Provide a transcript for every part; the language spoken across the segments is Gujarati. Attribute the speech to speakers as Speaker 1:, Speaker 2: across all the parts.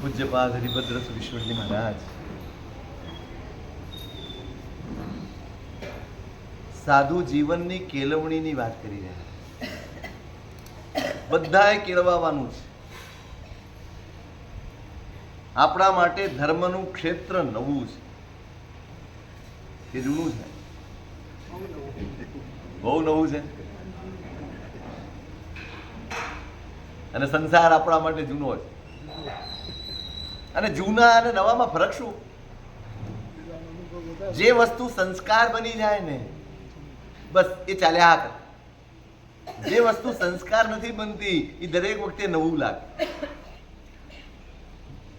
Speaker 1: પૂજ્યપાદ હરિભદ્ર સુરીશ્વરજી મહારાજ સાધુ જીવનની કેળવણીની વાત કરી રહ્યા. બધાએ કેળવવાનું છે. આપણા માટે ધર્મનું ક્ષેત્ર નવું છે કે જૂનું છે? બહુ નવું છે. અને સંસાર આપણા માટે જૂનો છે. અને જૂના અને નવામાં ફરક શું? જે વસ્તુ સંસ્કાર બની જાય ને બસ એ ચાલ્યા કરે. જે વસ્તુ સંસ્કાર નથી બનતી એ દરેક વખતે નવું લાગે.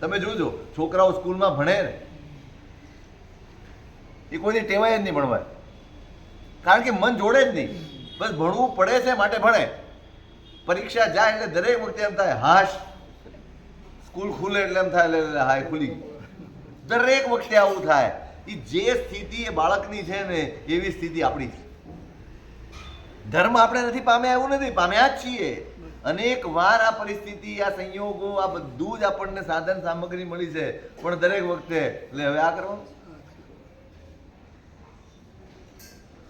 Speaker 1: તમે જોજો, છોકરાઓ સ્કૂલમાં ભણે ને એ કોઈની ટેવાય જ નહીં ભણવાય, કારણ કે મન જોડે જ નહીં. બસ ભણવું પડે છે માટે ભણે. પરીક્ષા જાય એટલે દરેક વખતે એમ થાય હાશ, સ્કૂલ ખુલે એટલે એમ થાય હાય ખુલી ગઈ. દરેક વખતે આવું થાય. એ જે સ્થિતિ એ બાળકની છે ને એવી સ્થિતિ આપણી છે. ધર્મ આપણે નથી પામ્યા એવું નથી, પામ્યા જ છીએ. અનેક વાર આ પરિસ્થિતિ, આ સંયોગો, આ બધું જ આપણને સાધન સામગ્રી મળી છે, પણ દરેક વખતે એટલે હવે આ કરવાનું.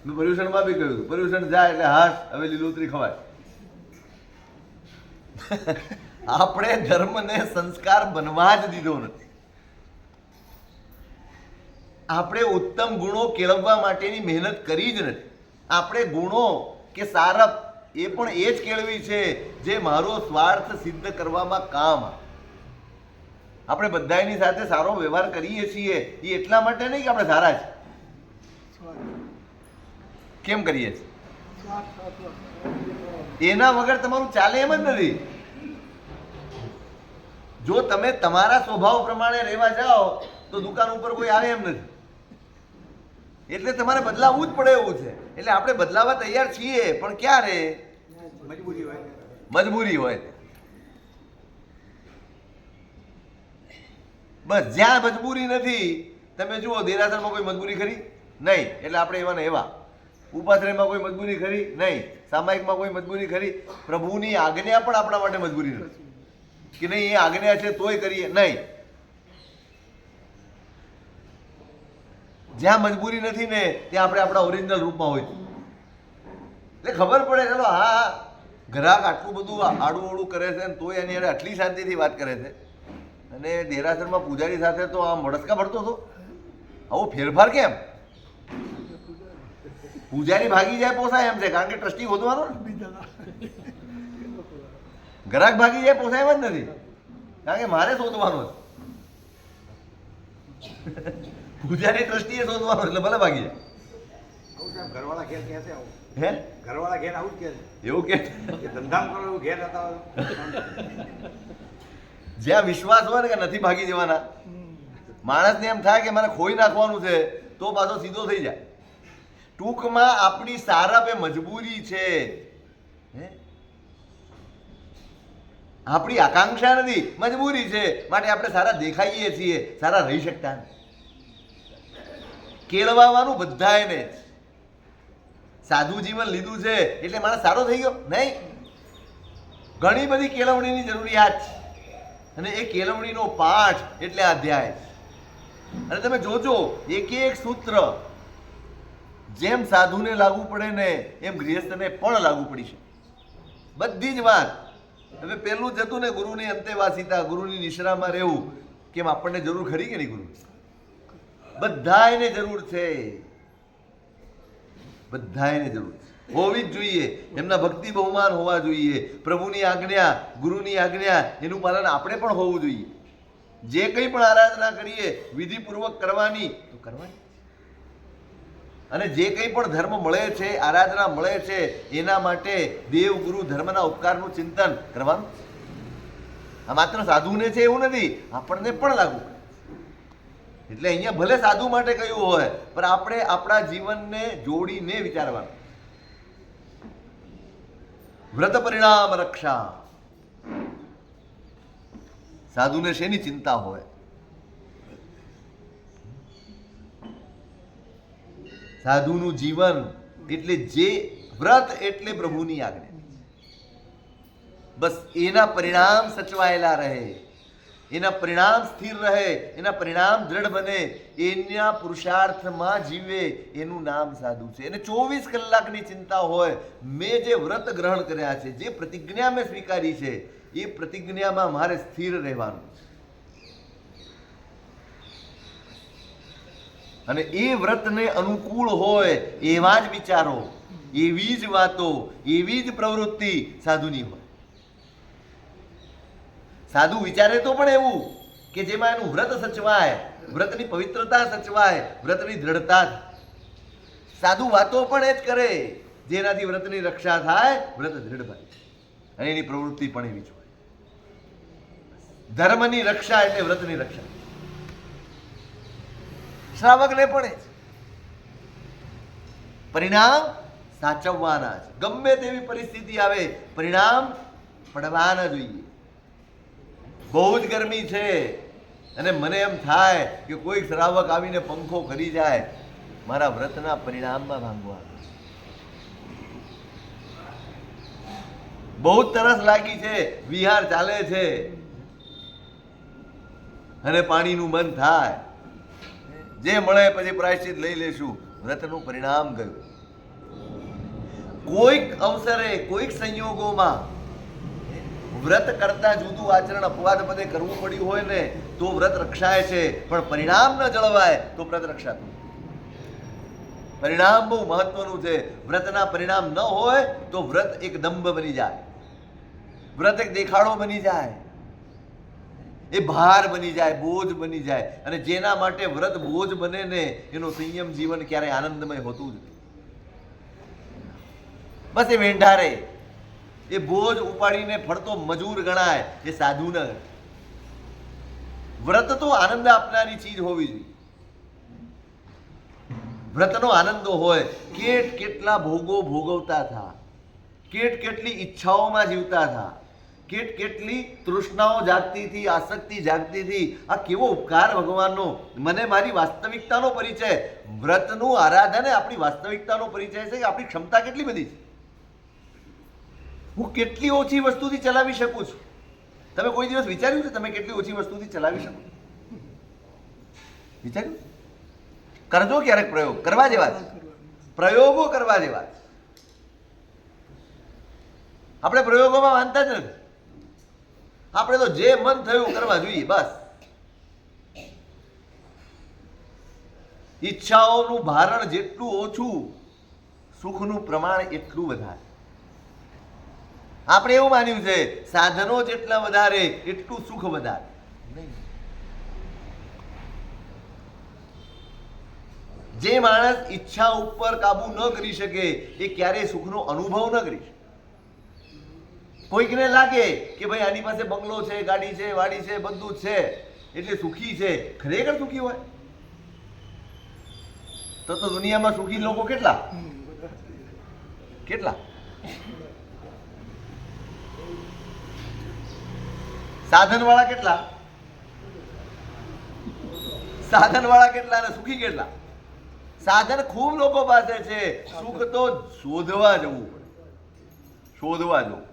Speaker 1: મેં પર્યુષણમાં બી કહ્યું, પર્યુષણ જાય એટલે હાશ હવે લીલોતરી ખવાય. આપણે ધર્મને સંસ્કાર બનવા જ દીધો નથી. આપણે ઉત્તમ ગુણો કેળવવા માટેની મહેનત કરી જ નથી. આપણે ગુણો કે સારપ એ પણ એ જ કેળવી છે જે મારો સ્વાર્થ સિદ્ધ કરવામાં કામ આવે. આપણે બધાની સાથે સારો વ્યવહાર કરીએ છીએ એ એટલા માટે નહીં કે આપણે સારા છે. કેમ કરીએ છીએ? એના વગર તમારું ચાલે એમ જ નથી. જો તમે તમારા સ્વભાવ પ્રમાણે રહેવા જાઓ તો દુકાન ઉપર કોઈ આવે એમ નથી. એટલે તમારે બદલાવવું જ પડે એવું છે. એટલે આપણે બદલાવા તૈયાર છીએ, પણ ક્યારે? મજબૂરી હોય. બસ જ્યાં મજબૂરી નથી, તમે જુઓ દેરાસરમાં કોઈ મજબૂરી ખરી? નહીં. એટલે આપણે એવા ને એવા. ઉપાશ્રયમાં કોઈ મજબૂરી ખરી? નહીં. સામાયિકમાં કોઈ મજબૂરી ખરી? પ્રભુની આજ્ઞા પણ આપણા માટે મજબૂરી નથી કે નહીં, એ આજ્ઞા છે તોય કરીએ, નહીં. જ્યાં મજબૂરી નથી ને ત્યાં આપણે આપણા ઓરિજિનલ રૂપમાં હોય. એટલે ખબર પડે ચલો હા ગ્રાહક આટલું બધું આડું ઓળું કરે છે ને તોય એની આટલી શાંતિથી વાત કરે છે. અને દેરાસરમાં પૂજારી સાથે તો આમ વડસકા ભરતો હતો. આવો ફેરફાર કેમ? પૂજારી ભાગી જાય પોસાય એમ છે, કારણ કે ટ્રસ્ટી હોદવાનો ને. ગ્રાહક ભાગી જાય પોસાય એમ જ નથી, કારણ કે મારે શોધવાનો છે. પૂજારી ટ્રસ્ટીએ શોધવાનો એટલે ભલે ભાગી જાય.
Speaker 2: ઘરવાળા ઘેર કહે છે આવું.
Speaker 1: હે?
Speaker 2: ઘરવાળા ઘેર આવું જ કહે છે.
Speaker 1: એવું કે
Speaker 2: ધંધામ કરો એવું ઘેર હતા.
Speaker 1: જ્યાં વિશ્વાસ હોય ને કે નથી ભાગી જવાના, માણસને એમ થાય કે મારે ખોઈ નાખવાનું છે તો પાછો સીધો થઈ જાય. ટૂંકમાં આપણી સારપ એ મજબૂરી છે. આપણી આકાંક્ષા નથી, મજબૂરી છે. માટે આપણે સારા દેખાઈએ છીએ, સારા રહી શકતા નથી. કેળવવાનું બધાને સાધુ જીવન લીધું છે એટલે માણસ સારો થઈ ગયો નહીં. ઘણી બધી કેળવણીની જરૂરિયાત છે, અને એ કેળવણીનો પાઠ એટલે અધ્યાય. અને તમે જોજો એક એક સૂત્ર જેમ સાધુને લાગુ પડે ને એમ ગૃહસ્થને પણ લાગુ પડી છે. બધી જ વાત. હવે પેલું જ હતું ને ગુરુની અંતેવાસિતા, ગુરુની નિશ્રામાં રહેવું. કેમ આપણને જરૂર ખરી કે નહીં? ગુરુ બધાને જરૂર છે, બધાને જરૂર છે, હોવી જ જોઈએ. એમના ભક્તિ બહુમાન હોવા જોઈએ. પ્રભુની આજ્ઞા, ગુરુની આજ્ઞા એનું પાલન આપણે પણ હોવું જોઈએ. જે કંઈ પણ આરાધના કરીએ વિધિપૂર્વક કરવાની તો કરવાની. અને જે કંઈ પણ ધર્મ મળે છે, આરાધના મળે છે, એના માટે દેવ ગુરુ ધર્મના ઉપકારનું ચિંતન કરવાનું. આ માત્ર સાધુને છે એવું નથી, આપણને પણ લાગુ. એટલે અહીંયા ભલે સાધુ માટે કહ્યું હોય, પણ આપણે આપણા જીવનને જોડીને વિચારવાનું. વ્રત પરિણામ રક્ષા. સાધુને શેની ચિંતા હોય? સાધુનું જીવન એટલે જે વ્રત એટલે પ્રભુની આજ્ઞા. બસ એના પરિણામ સચવાયેલા રહે. એના પરિણામ સ્થિર રહે, એના પરિણામ દ્રઢ બને, એના પુરુષાર્થમાં જીવે, એનું નામ સાધુ છે. એને 24 કલાકની ચિંતા હોય, મેં જે વ્રત ગ્રહણ કર્યા છે, જે પ્રતિજ્ઞા મેં સ્વીકારી છે, એ પ્રતિજ્ઞામાં મારે સ્થિર રહેવાનું છે. અને એ વ્રતને અનુકૂળ હોય એવા જ વિચારો, એવી જ વાતો, એવી જ પ્રવૃત્તિ સાધુની હોય. સાધુ વિચારે તો પણ એવું કે જેમાં એનું વ્રત સચવાય, વ્રતની પવિત્રતા સચવાય, વ્રતની દ્રઢતા. સાધુ વાતો પણ એ જ કરે જેનાથી વ્રતની રક્ષા થાય, વ્રત દ્રઢ બને, અને એની પ્રવૃત્તિ પણ એવી જ હોય. ધર્મની રક્ષા એટલે વ્રતની રક્ષા. શ્રાવકને પણ એ જ પરિણામ સાચવવાના છે. ગમે તેવી પરિસ્થિતિ આવે, પરિણામ પડવાના જોઈએ. બહુ જ ગરમી છે અને મને એમ થાય કે કોઈ શ્રાવક આવીને પંખો કરી જાય, મારા વ્રતના પરિણામમાં ભાંગવા. બહુ જ તરસ લાગી છે, વિહાર ચાલે છે અને પાણીનું મન થાય, જે મળે પછી પ્રાયશ્ચિત લઈ લેશું, વ્રતનું પરિણામ ગયું. કોઈક અવસરે, કોઈક સંયોગોમાં વ્રત કરતા જુદું આચરણ અપવાદ પદે કરવું પડ્યું હોય ને તો વ્રત રક્ષાય છે, પણ પરિણામ ન જળવાય તો વ્રત રક્ષાતું. પરિણામ બહુ મહત્વનું છે. વ્રતના પરિણામ ન હોય તો વ્રત એક દંભ બની જાય, વ્રત એક દેખાડો બની જાય, એ ભાર બની જાય, બોજ બની જાય. અને જેના માટે વ્રત બોજ બને ને એનું સંયમ જીવન ક્યારેય આનંદમય હોતું જ નથી. બસ એ વેંઢારે, એ બોજ ઉપાડીને ફરતો મજૂર ગણાય, એ સાધુ ન ગણાય. વ્રત તો આનંદ આપનારી ચીજ હોવી જોઈએ. વ્રતનો આનંદ હોય, કેટલા ભોગો ભોગવતા થા, કેટલી ઈચ્છાઓમાં જીવતા થા, કેટલી તૃષ્ણાઓ જાગતી હતી, આસક્તિ જાગતી હતી. આ કેવો ઉપકાર ભગવાનનો! મને મારી વાસ્તવિકતાનો પરિચય, વ્રતનું આરાધન એ આપણી વાસ્તવિકતાનો પરિચય છે કે આપણી ક્ષમતા કેટલી બધી છે. હું કેટલી ઓછી વસ્તુથી ચલાવી શકું છું. તમે કોઈ દિવસ વિચાર્યું છે તમે કેટલી ઓછી વસ્તુથી ચલાવી શકો? વિચાર્યું? કરજો ક્યારેક પ્રયોગ, કરવા જેવા છે, પ્રયોગો કરવા જેવા છે. આપણે પ્રયોગોમાં માનતા જ નથી. આપણે તો જે મન થયું કરવા જોઈએ બસ. ઈચ્છાઓનું ભારણ જેટલું ઓછું, સુખનું પ્રમાણ એટલું વધારે. આપણે એવું માન્યું છે સાધનો જેટલા વધારે એટલું સુખ વધારે. જે માણસ ઈચ્છા ઉપર કાબુ ન કરી શકે એ ક્યારેય સુખનો અનુભવ ન કરી શકે. કોઈકને લાગે કે ભાઈ આની પાસે બંગલો છે, ગાડી છે, વાડી છે, બધું જ છે એટલે સુખી છે. ખરેખર સુખી હોય તો દુનિયામાં સુખી લોકો કેટલા કેટલા? સાધન વાળા કેટલા? સાધન વાળા કેટલા અને સુખી કેટલા? સાધન ખૂબ લોકો પાસે છે, સુખ તો શોધવા જવું પડે, શોધવા જવું.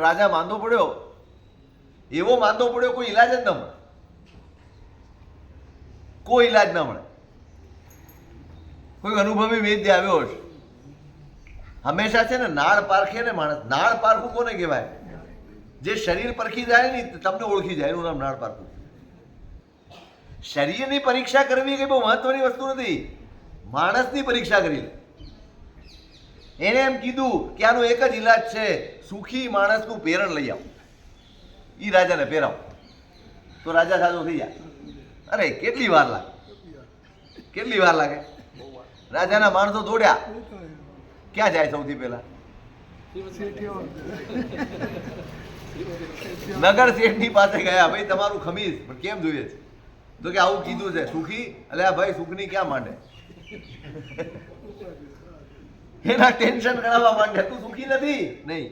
Speaker 1: રાજા માંદો પડ્યો, એવો માંદો પડ્યો કોઈ ઈલાજ જ ન મળે, કોઈ ઈલાજ ન મળે. કોઈ અનુભવી વૈદ્ય આવ્યો હશે. હંમેશા છે ને નાળ પારખે ને માણસ. નાળ પારખું કોને કહેવાય? જે શરીર પરખી જાય ને તમને ઓળખી જાય, એનું નામ નાળ પારખું. શરીરની પરીક્ષા કરવી કઈ બહુ મહત્વની વસ્તુ નથી. માણસની પરીક્ષા કરી લે. એને એમ કીધું કે આનો એક જ ઈલાજ છે, સુખી માણસનું પેરણ લઈ આવો, ઈ રાજાને પહેરાવો તો રાજા સાજો થઈ જાય. અરે કેટલી વાર લાગે, કેટલી વાર લાગે. રાજાના માણસો દોડ્યા, ક્યાં જાય સૌથી પહેલા? નગર શેઠની પાસે ગયા. ભાઈ તમારું ખમીસ પણ કેમ જોઈએ છે? તો કે આવું કીધું છે. સુખી? એટલે આ ભાઈ સુખની ક્યાં માંડે? એના ટેન્શન ગણાવવા માંડે. તું સુખી નથી? નહીં.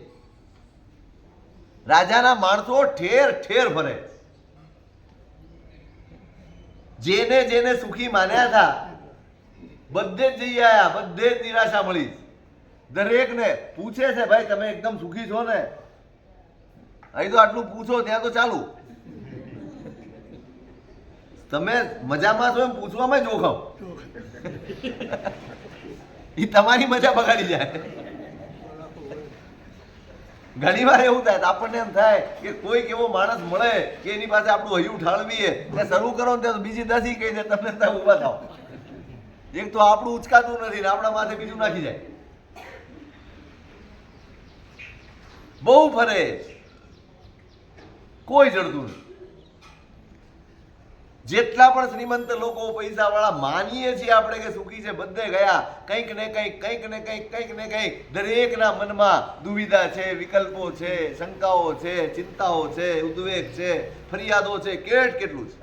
Speaker 1: રાજાના માણસો ઠેર ઠેર ફરે. જેને જેને સુખી માન્યા હતા બધે જ જઈ આયા, બધે જ નિરાશા મળી. દરેકને પૂછે છે ભાઈ તમે એકદમ સુખી છો ને? અહીં તો આટલું પૂછો ત્યાં તો ચાલુ. તમે મજામાં છો એમ પૂછવામાં જોખમ, એ તમારી મજા બગાડી જાય. ઘણી વાર એવું થાય, આપણને એમ થાય કે કોઈક એવો માણસ મળે કે એની પાસે આપણું હૈયું ઠાળવીએ, ત્યાં શરૂ કરો ને ત્યાં બીજી 10 કહી દે તમને ત્યાં ઊભા થાવ. એક તો આપણું ઉચકાતું નથી ને આપણા માથે બીજું નાખી જાય. બહુ ફરે, કોઈ જડતું નથી. જેટલા પણ શ્રીમંત લોકો, પૈસા વાળા માનીએ છીએ આપણે કે સુખી છે, બધે ગયા કંઈક ને કંઈક દરેકના મનમાં દુવિધા છે, વિકલ્પો છે, શંકાઓ છે, ચિંતાઓ છે, ઉદ્વેગ છે, ફરિયાદો છે, કેટલું છે.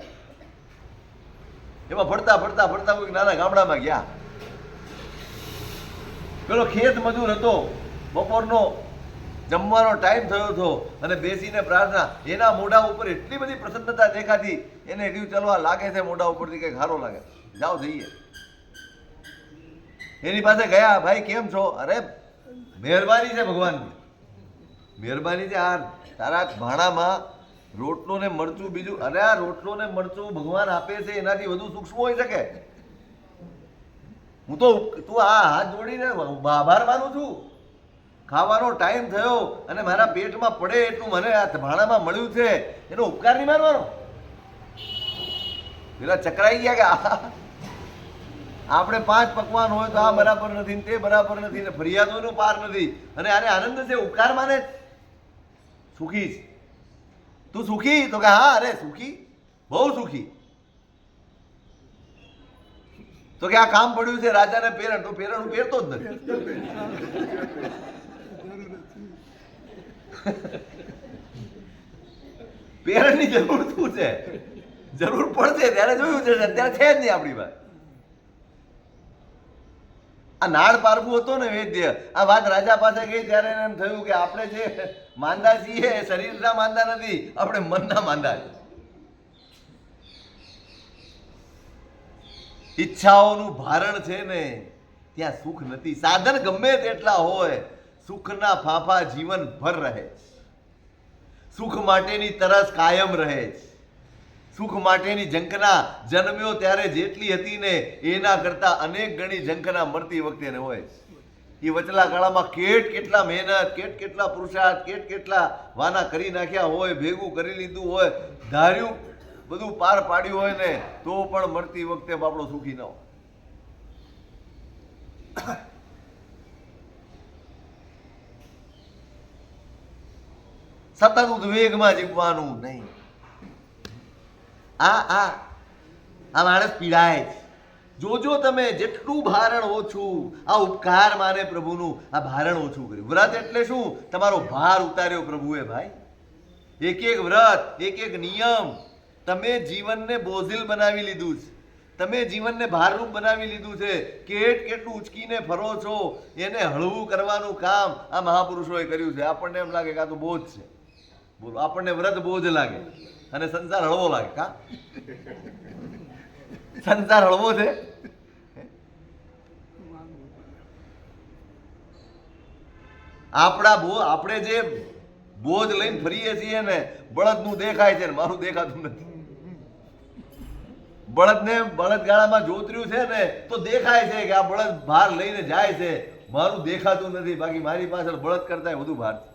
Speaker 1: એમાં ફરતા કોઈક નાના ગામડામાં ગયા. પેલો ખેત મજૂર હતો, બપોરનો જમવાનો ટાઈમ થયો હતો અને બેસીને પ્રાર્થના, એના મોઢા ઉપર એટલી બધી પ્રસન્નતા દેખાતી, એને કહ્યું ચલો આ લાગે છે મોઢા ઉપરથી કંઈક સારો લાગે, જાઓ જઈએ. એની પાસે ગયા, ભાઈ કેમ છો? અરે મહેરબાની છે ભગવાનની, મહેરબાની છે. આ તારા ભાણામાં રોટલો ને મરચું બીજું, અરે આ રોટલો ને મરચું ભગવાન આપે છે, એનાથી વધુ સૂક્ષ્મ હોઈ શકે? હું તો તું આ હાથ જોડીને આભાર માનું છું. ખાવાનો ટાઈમ થયો અને મારા પેટમાં પડે એટલું મને આ ભાણામાં મળ્યું છે, એનો ઉપકાર નહીં માનવાનો. પેલા ચકરાઈ ગયા કે આપણે 5 પકવાન હોય તો આ બરાબર નથી, તે બરાબર નથી, ને ફરિયાદોનો પાર નથી, અને આને આનંદ છે, ઉપકાર માને. સુખી છે તું? સુખી? તો કે હા, અરે સુખી, બહુ સુખી. તો કે આ કામ પડ્યું છે રાજાને પેરણ, તો પેરણ હું પહેરતો જ નથી. પેરણની જરૂર શું છે? જરૂર પડશે ત્યારે જોયું છે, અત્યારે છે જ નહીં આપણી વાત. આ નાળ પારવું હતો ને વૈદ્ય, આ વાત રાજા પાસે ગઈ ત્યારે એને એમ થયું કે આપણે જે માંદા છીએ શરીરના માંદા નથી, આપણે મનના માંદા છે. ઈચ્છાઓનું ભારણ છે ને ત્યાં સુખ નથી. સાધન ગમે તેટલા હોય, સુખના ફાંફા જીવનભર રહે. સુખ માટેની તરસ કાયમ રહે. સુખ માટેની ઝંખના જન્મ્યો ત્યારે જેટલી હતી ને એના કરતા અનેક ગણી ઝંખના મરતી વખતે ને હોય. એ વચલા ગાળામાં કેટલા મહેનત, કેટલા પુરુષાર્થ, કેટલા વાના કરી નાખ્યા હોય, ભેગું કરી લીધું હોય, ધાર્યું બધું પાર પાડ્યું હોય ને તો પણ મરતી વખતે બાપડો સુખી ન હોય. સતત ઉદ્વેગમાં જીવવાનું નહીં. આ માણસ પીડાય છે. જોજો તમે જેટલું ભારણ ઓછું, આ ઉપકાર માને પ્રભુનું, આ ભારણ ઓછું કર્યું. વ્રત એટલે શું? તમારો ભાર ઉતાર્યો પ્રભુએ ભાઈ. એક વ્રત, એક નિયમ, તમે જીવનને બોઝિલ બનાવી લીધું છે, તમે જીવનને ભારરૂપ બનાવી લીધું છે. કેટલું ઉચકીને ફરો છો, એને હળવું કરવાનું કામ આ મહાપુરુષોએ કર્યું છે. આપણને એમ લાગે કે આ તો બોજ છે, બોલો, આપણને વ્રત બોજ લાગે અને સંસાર હળવો લાગે. કા સંસાર હળવો છે? આપણે જે બોજ લઈને ફરીએ છીએ ને, બળદનું દેખાય છે ને મારું દેખાતું નથી. બળદગાળામાં જોતર્યું છે ને તો દેખાય છે કે આ બળદ ભાર લઈને જાય છે, મારું દેખાતું નથી. બાકી મારી પાછળ બળદ કરતા વધુ ભાર છે.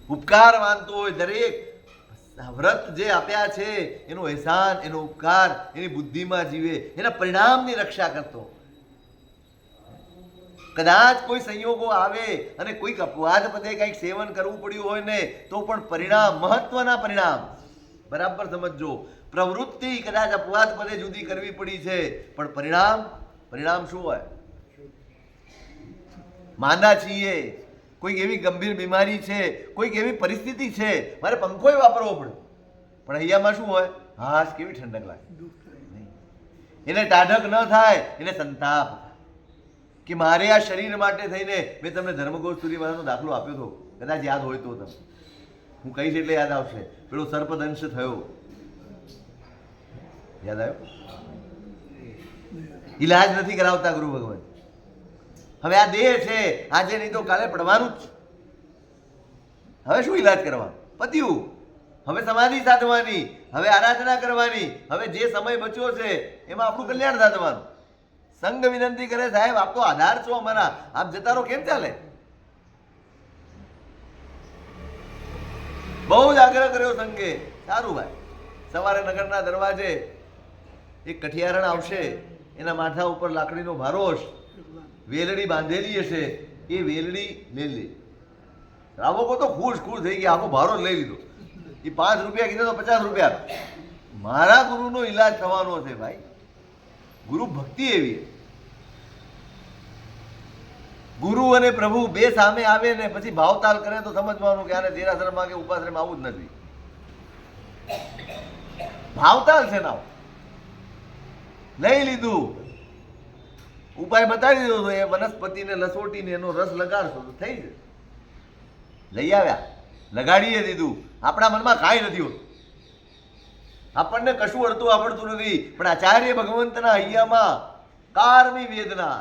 Speaker 1: ઉપકાર માનતો હોય દરેક, વ્રત જે આપ્યા છે એનો અહેસાન, એનો ઉપકાર એની બુદ્ધિમાં જીવે, એના પરિણામની રક્ષા કરતો. કદાચ કોઈ સંયોગો આવે અને કોઈક અપવાદ પદે કંઈક સેવન કરવું પડ્યું હોય ને તો પણ પરિણામ, મહત્વના પરિણામ બરાબર સમજો. પ્રવૃત્તિ કદાચ અપવાદ પદે જુદી કરવી પડી છે, પણ પરિણામ શું હોય? માંદા છીએ, કોઈક એવી ગંભીર બીમારી છે, કોઈક એવી પરિસ્થિતિ છે, મારે પંખોય વાપરવો પડે, પણ અહીંયામાં શું હોય? હાશ, કેવી ઠંડક લાગે. એને ટાઢક ન થાય, એને સંતાપ કે મારે આ શરીર માટે થઈને. મેં તમને ધર્મગોસ્તુરી મહારાજનો દાખલો આપ્યો હતો, કદાચ યાદ હોય તો તમે, હું કહીશ એટલે યાદ આવશે. પેલો સર્પદંશ થયો, યાદ આવ્યો? ઈલાજ નથી કરાવતા ગુરુ ભગવાન. હવે આ દેહ છે, આજે નહીં તો કાલે પડવાનું જ. હવે શું ઈલાજ કરવાનો? પત્યું હવે સમાધિ સાધવાની, હવે આરાધના કરવાની, હવે જે સમય બચ્યો છે એમાં આપણું કલ્યાણ સાધવાનું. સંઘ વિનંતી કરે, સાહેબ આપ તો આધાર છો અમારા, આપ જતા રહો કેમ ચાલે? બહુ જ આગ્રહ કર્યો સંઘે. સારું ભાઈ, સવારે નગરના દરવાજે એક કઠિયારણ આવશે, એના માથા ઉપર લાકડીનો ભારો હશે, વેલડી બાંધેલી હશે, એ વેલડી લઈ લે. રાવકો તો ખુશ થઈ ગયા, આખો ભારો લઈ લીધો. એ 5 રૂપિયા કીધો તો 50 રૂપિયા. મારા ગુરુનો ઈલાજ થવાનો છે ભાઈ. ગુરુ ભક્તિ એવી, ગુરુ અને પ્રભુ બે સામે આવે ને પછી ભાવતાલ કરે તો સમજવાનું કે આને દેરાસરમાં કે ઉપાશ્રમ આવું જ નથી. ભાવતાલ છે ના, લઈ લીધું, ઉપાય બતાવી દીધો, એ વનસ્પતિને લસોટીને એનો રસ લગાડશો તો થઈ જશે. લઈ આવ્યા, લગાડીએ દીધું. આપણા મનમાં કાંઈ નથી હોતું, આપણને કશું આવડતું નથી, પણ આચાર્ય ભગવંતના હૈયામાં કારમી વેદના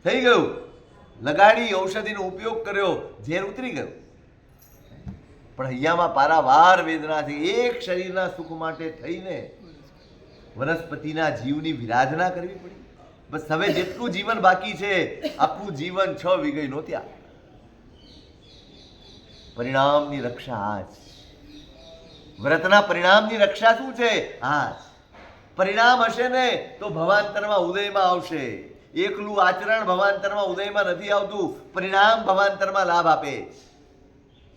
Speaker 1: થઈ ગયું. લગાડી, ઔષધિનો ઉપયોગ કર્યો, ઝેર ઉતરી ગયું, પણ હૈયામાં પારાવાર વેદના છે. એક શરીરના સુખ માટે થઈને વનસ્પતિના જીવની વિરાધના કરવી પડી. બસ હવે જેટલું જીવન બાકી છે, આખું જીવન 6 વીઘઈનો ત્યાગ. પરિણામની રક્ષા આજ. વ્રતના પરિણામની રક્ષા શું છે? આજ. પરિણામ હશે ને તો ભવાંતરમાં ઉદયમાં આવશે. એકલું આચરણ ભવાંતરમાં ઉદયમાં નથી આવતું, પરિણામ ભવાંતરમાં લાભ આપે.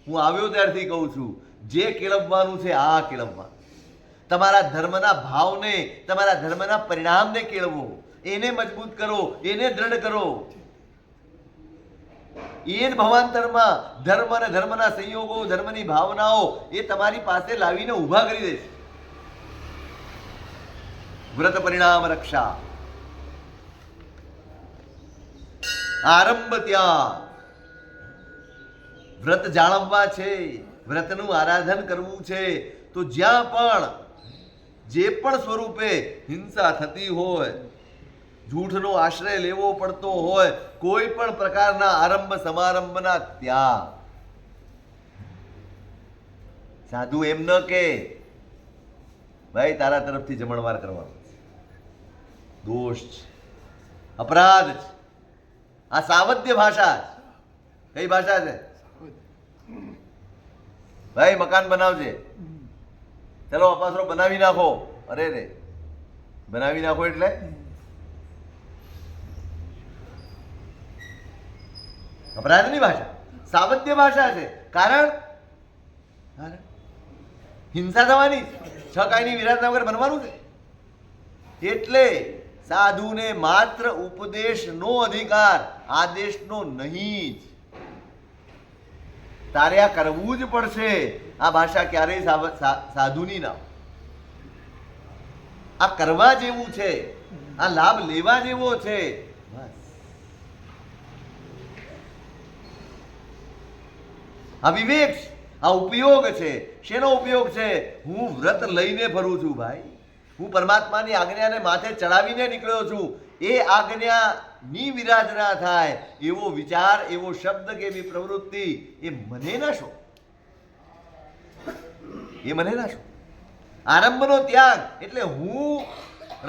Speaker 1: હું આવ્યો ત્યારથી કહું છું, જે કેળવવાનું છે આ કેળવવાનું. તમારા ધર્મના ભાવને, તમારા ધર્મના પરિણામને કેળવો, એને મજબૂત કરો, એને દ્રઢ કરો. એ જ ભવાંતરમાં ધર્મ અને ધર્મના સંયોગો, ધર્મની ભાવનાઓ એ તમારી પાસે લાવીને ઊભા કરી દેશે. વ્રત પરિણામ રક્ષા. આરંભ ત્યાગ. વ્રત જાળવવા છે, વ્રતનું આરાધન કરવું છે, તો જ્યાં પણ જે પણ સ્વરૂપે હિંસા થતી હોય, જૂઠનો આશ્રય લેવો પડતો હોય, કોઈ પણ પ્રકારના આરંભ સમારંભના ત્યાગ. સાધુ એમ ન કે ભાઈ તારા તરફથી જમણવાર કરવાનો, દોષ છે, અપરાધ છે. આ સાવધ્ય ભાષા છે. કઈ ભાષા છે? ભાઈ મકાન બનાવજે, ચલો અપાસરો બનાવી નાખો. અરે રે, બનાવી નાખો એટલે અપરાધની ભાષા, સાવધ્ય ભાષા છે. કારણ હિંસા થવાની, 6 કાયની વિરાધના વગર બનવાનું છે. એટલે સાધુને માત્ર ઉપદેશનો અધિકાર, આદેશનો નહીં જ. તારે આ કરવું જ પડશે. આ ભાષા ક્યારેય સાધુની ના. આ કરવા જેવું છે, આ લાભ લેવા જેવો છે. આ વિવેક, આ ઉપયોગ છે. શેનો ઉપયોગ છે? હું વ્રત લઈને ફરું છું ભાઈ. હું પરમાત્માની આજ્ઞાને માથે ચડાવીને નીકળ્યો છું. એ આજ્ઞાની વિરાધના થાય એવો વિચાર, એવો શબ્દ કે એવી પ્રવૃત્તિ એ મને ના શો, એ મને ના શો. આરંભનો ત્યાગ એટલે હું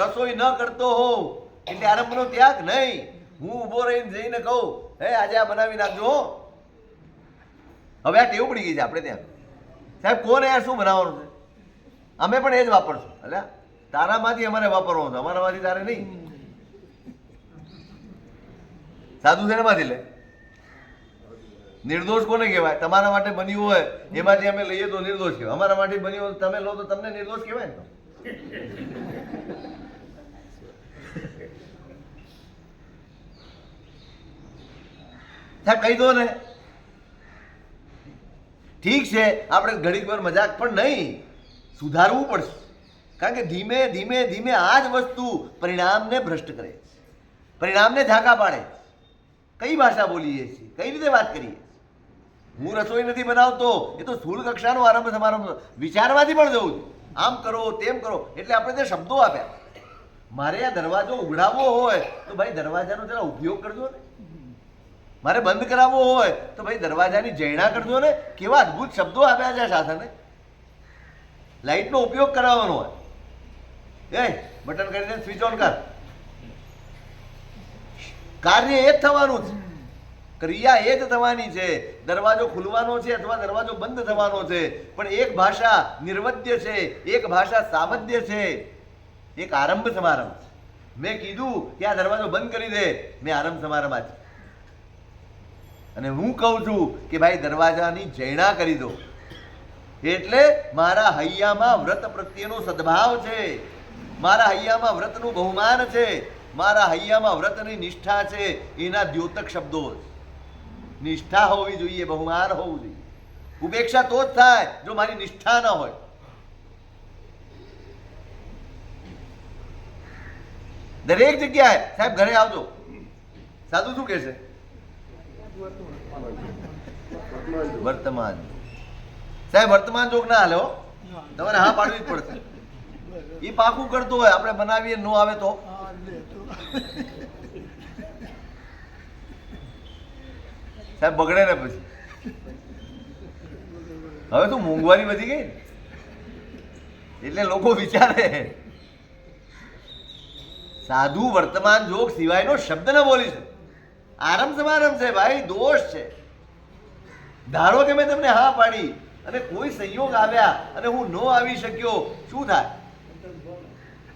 Speaker 1: રસોઈ ન કરતો હોઉં એટલે આરંભનો ત્યાગ નહીં. હું ઊભો રહીને જઈને કહું, હે આજે આ બનાવી નાખજો. હવે આ ટેવ પડી ગઈ છે આપણે ત્યાં. સાહેબ કોને યાર શું બનાવવાનું છે? અમે પણ એ જ વાપરશું. એટલે તારામાંથી અમારે વાપરવાનું છે, અમારામાંથી તારે નહીં. સાધુ શેનામાંથી લે? નિર્દોષ કોને કહેવાય? તમારા માટે બન્યું હોય એમાંથી અમે લઈએ તો નિર્દોષ કહેવાય. અમારા માટે બન્યું હોય તમે લો તો તમને નિર્દોષ કહેવાય ને. સાહેબ કહી દો ને. ઠીક છે, આપણે ઘડીક વાર મજાક પણ નહીં, સુધારવું પડશે. કારણ કે ધીમે ધીમે ધીમે આ જ વસ્તુ પરિણામને ભ્રષ્ટ કરે, પરિણામને ઝાંકા પાડે. કઈ ભાષા બોલીએ છીએ, કઈ રીતે વાત કરીએ? હું રસોઈ નથી બનાવતો, એ તો સ્થૂળ કક્ષાનો આરંભ સમારંભ, વિચારમાંથી પણ જવું છું. આમ કરો, તેમ કરો, એટલે આપણે તે શબ્દો આપ્યા. મારે આ દરવાજો ઉઘડાવવો હોય તો ભાઈ દરવાજાનો જરા ઉપયોગ કરજો ને. મારે બંધ કરાવવો હોય તો ભાઈ દરવાજાની જૈણા કરજો ને. કેવા અદ્ભુત શબ્દો આપ્યા છે શાસને. લાઇટનો ઉપયોગ કરાવવાનો હોય, એ બટન કરીને સ્વિચ ઓન કર. કાર્ય એ જ થવાનું છે, ક્રિયા એ જ થવાની છે. દરવાજો ખુલવાનો છે અથવા દરવાજો બંધ થવાનો છે, પણ એક ભાષા નિર્વદ્ય છે, એક ભાષા સામધ્ય છે, એક આરંભ સમારંભ. મેં કીધું કે આ દરવાજો બંધ કરી દે, મેં આરંભ સમારંભ આજ. અને હું કહું છું કે ભાઈ દરવાજાની જૈણા કરી દો, એટલે મારા હૈયામાં વ્રત પ્રત્યેનો સદભાવ છે, મારા હૈયામાં વ્રતનું બહુમાન છે, મારા હૈયામાં વ્રતની નિષ્ઠા છે. એના દ્યોતક શબ્દો નિષ્ઠા હોવી જોઈએ, બહુમાન હોવું જોઈએ. ઉપેક્ષા તો જ થાય જો મારી નિષ્ઠા ન હોય. દરેક જગ્યાએ સાહેબ ઘરે આવજો, સાધુ શું કહે છે? વર્તમાન સાહેબ, વર્તમાન જોગ ના હાલે હો, તમારે હા પાડવી જ પડશે. એ પાકું કરતો હોય, આપણે બનાવીએ ન આવે તો સાહેબ બગડે ને પછી. હવે તો મોંઘવારી વધી ગઈ ને, એટલે લોકો વિચારે સાધુ વર્તમાન જોગ સિવાયનો શબ્દ ન બોલી છે. આરંભ સમારંભ છે ભાઈ, દોષ છે. ધારો કે મેં તમને હા પાડી અને કોઈ સંયોગ આવ્યા અને હું ન આવી શક્યો, શું થાય?